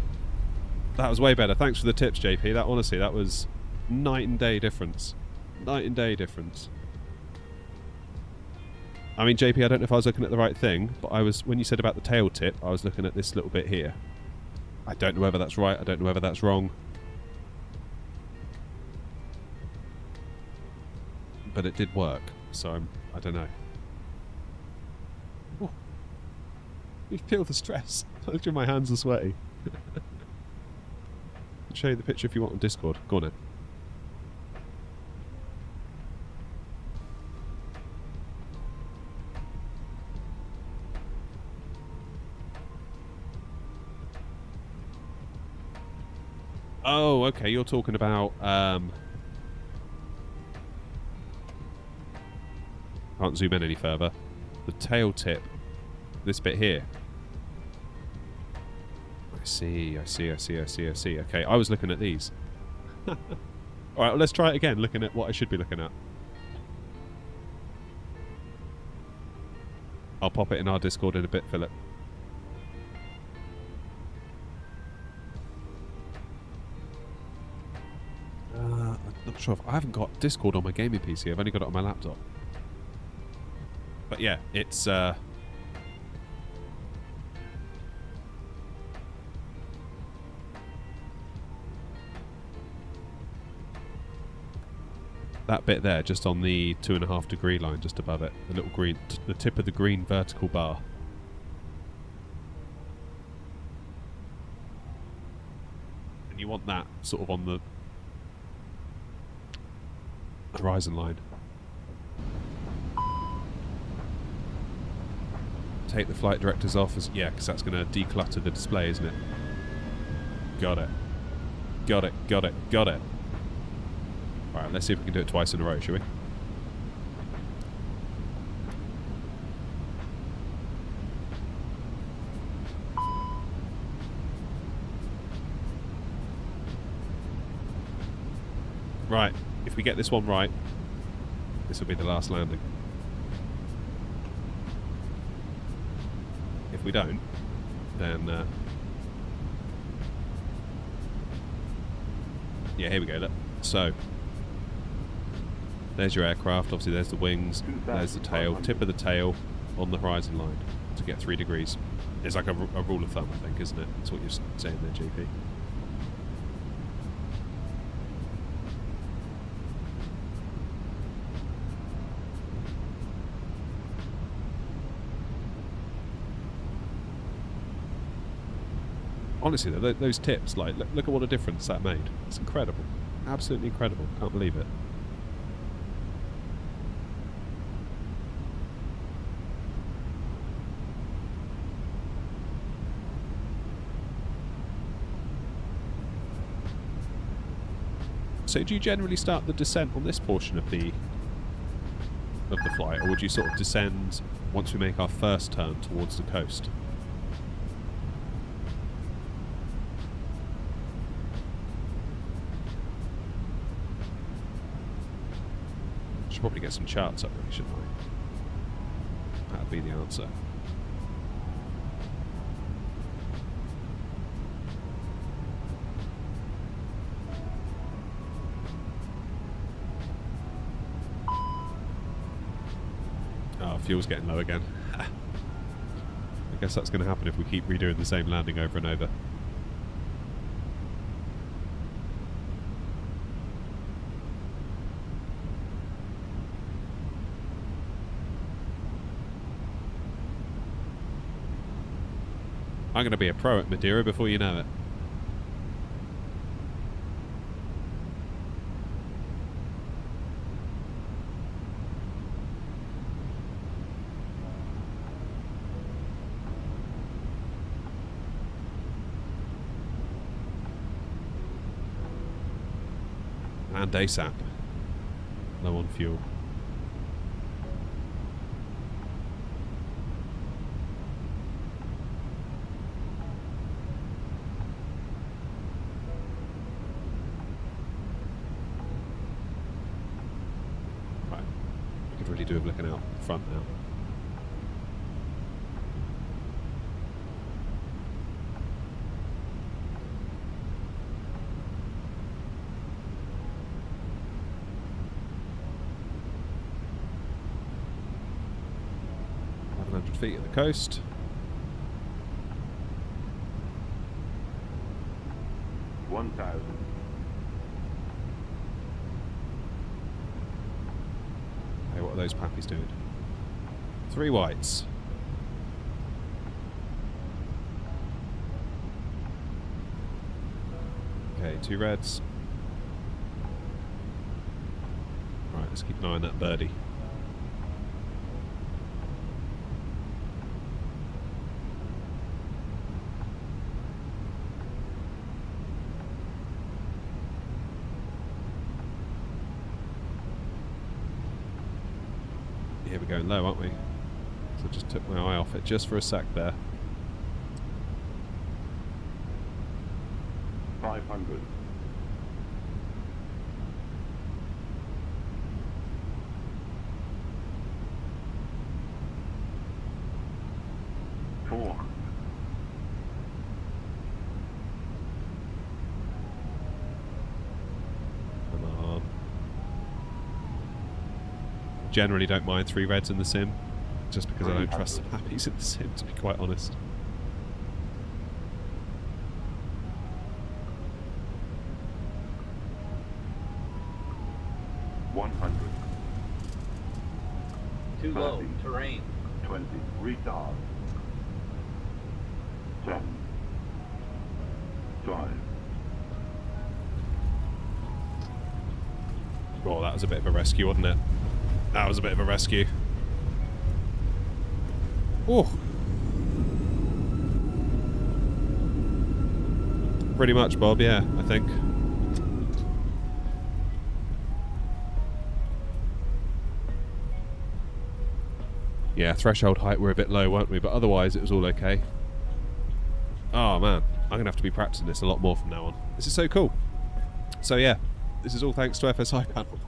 That was way better. Thanks for the tips, JP. That honestly, that was night and day difference. Night and day difference. I mean, JP, I don't know if I was looking at the right thing, but I was, when you said about the tail tip, I was looking at this little bit here. I don't know whether that's right. I don't know whether that's wrong. But it did work, so I don't know. Oh. You feel the stress. My hands are sweaty. I'll show you the picture if you want on Discord. Go on then. Oh, okay, you're talking about can't zoom in any further. The tail tip. This bit here. I see. Okay, I was looking at these. Alright, well, let's try it again, looking at what I should be looking at. I'll pop it in our Discord in a bit, Philip. I'm not sure if I haven't got Discord on my gaming PC. I've only got it on my laptop. But yeah, it's that bit there, just on the 2.5 degree line, just above it, the little green, the tip of the green vertical bar. And you want that sort of on the horizon line. Take the flight directors off, as yeah, because that's going to declutter the display, isn't it? Got it. Got it, got it, got it. Alright, let's see if we can do it twice in a row, shall we? Right, if we get this one right, this will be the last landing. If we don't, then yeah, here we go, look. So there's your aircraft, obviously there's the wings, there's the tail, tip of the tail on the horizon line to get 3 degrees. It's like a rule of thumb, I think, isn't it? That's what you're saying there, JP. Honestly though, those tips, like, look at what a difference that made. It's incredible. Absolutely incredible. Can't believe it. So do you generally start the descent on this portion of the flight, or would you sort of descend once we make our first turn towards the coast? probably get some charts up, really, shouldn't I? That'd be the answer. Oh, fuel's getting low again. I guess that's going to happen if we keep redoing the same landing over and over. I'm going to be a pro at Madeira before you know it. And ASAP. Low on fuel. Right. We could really do with looking out front now. Feet at the coast. $1,000. Hey, what are those pappies doing? 3 whites. Okay, 2 reds. Right, let's keep an eye on that birdie. Here we're going low, aren't we? So I just took my eye off it just for a sec there. 500. $400. Come on. Generally don't mind 3 reds in the sim, just because I don't trust the pappies in the sim, to be quite honest. $100. Too low. Terrain. 20. Retard. 10. 5. Oh, that was a bit of a rescue, wasn't it? That was a bit of a rescue. Oh. Pretty much, Bob, yeah, I think. Yeah, threshold height we're a bit low, weren't we? But otherwise it was all okay. Oh man, I'm going to have to be practicing this a lot more from now on. This is so cool. So yeah, this is all thanks to FSI Panel.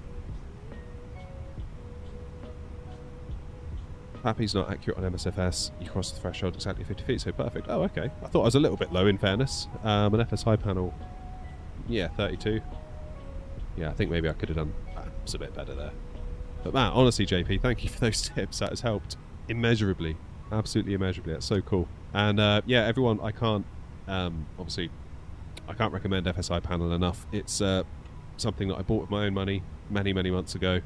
Pappy's not accurate on MSFS. You cross the threshold exactly 50 feet, so perfect. Oh, okay. I thought I was a little bit low in fairness. An FSI panel, yeah, 32. Yeah, I think maybe I could have done perhaps a bit better there. But man, honestly, JP, thank you for those tips. That has helped immeasurably. Absolutely immeasurably. That's so cool. And yeah, everyone, I can't, obviously, I can't recommend FSI Panel enough. It's something that I bought with my own money many, many months ago.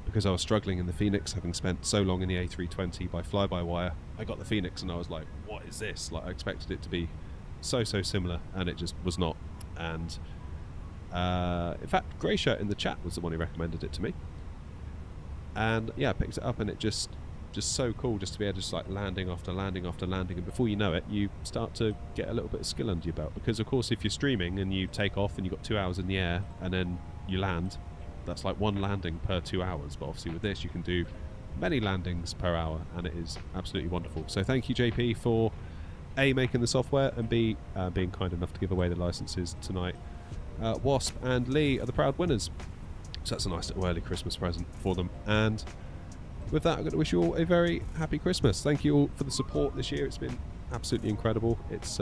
Because I was struggling in the Phoenix, having spent so long in the A320 by fly-by-wire. I got the Phoenix and I was like, what is this? Like, I expected it to be so similar, and it just was not. And in fact, Grey Shirt in the chat was the one who recommended it to me. And yeah, I picked it up, and it just so cool just to be able to just like landing after landing after landing, and before you know it, you start to get a little bit of skill under your belt. Because of course, if you're streaming and you take off and you've got 2 hours in the air and then you land, that's like 1 landing per 2 hours. But obviously with this you can do many landings per hour, and it is absolutely wonderful. So thank you, JP, for A, making the software, and B, being kind enough to give away the licenses tonight. Wasp and Lee are the proud winners. So that's a nice little early Christmas present for them. And with that, I'm going to wish you all a very happy Christmas. Thank you all for the support this year. It's been absolutely incredible. It's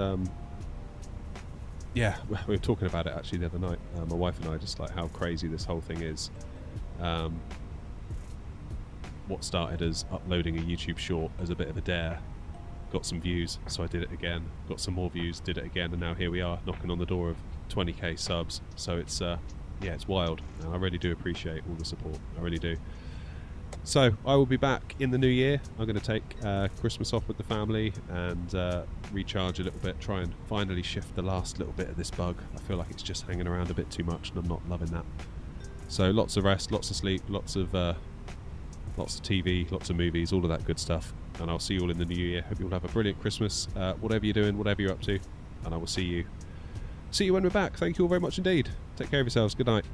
yeah, we were talking about it actually the other night, my wife and I, just like how crazy this whole thing is. What started as uploading a YouTube short as a bit of a dare got some views, so I did it again, got some more views, did it again, and now here we are knocking on the door of 20k subs. So it's yeah, it's wild, and I really do appreciate all the support. I really do. So I will be back in the new year. I'm going to take Christmas off with the family and recharge a little bit, try and finally shift the last little bit of this bug. I feel like it's just hanging around a bit too much and I'm not loving that. So lots of rest, lots of sleep, lots of TV, lots of movies, all of that good stuff. And I'll see you all in the new year. Hope you all have a brilliant Christmas, whatever you're doing, whatever you're up to. And I will see you when we're back. Thank you all very much indeed. Take care of yourselves. Good night.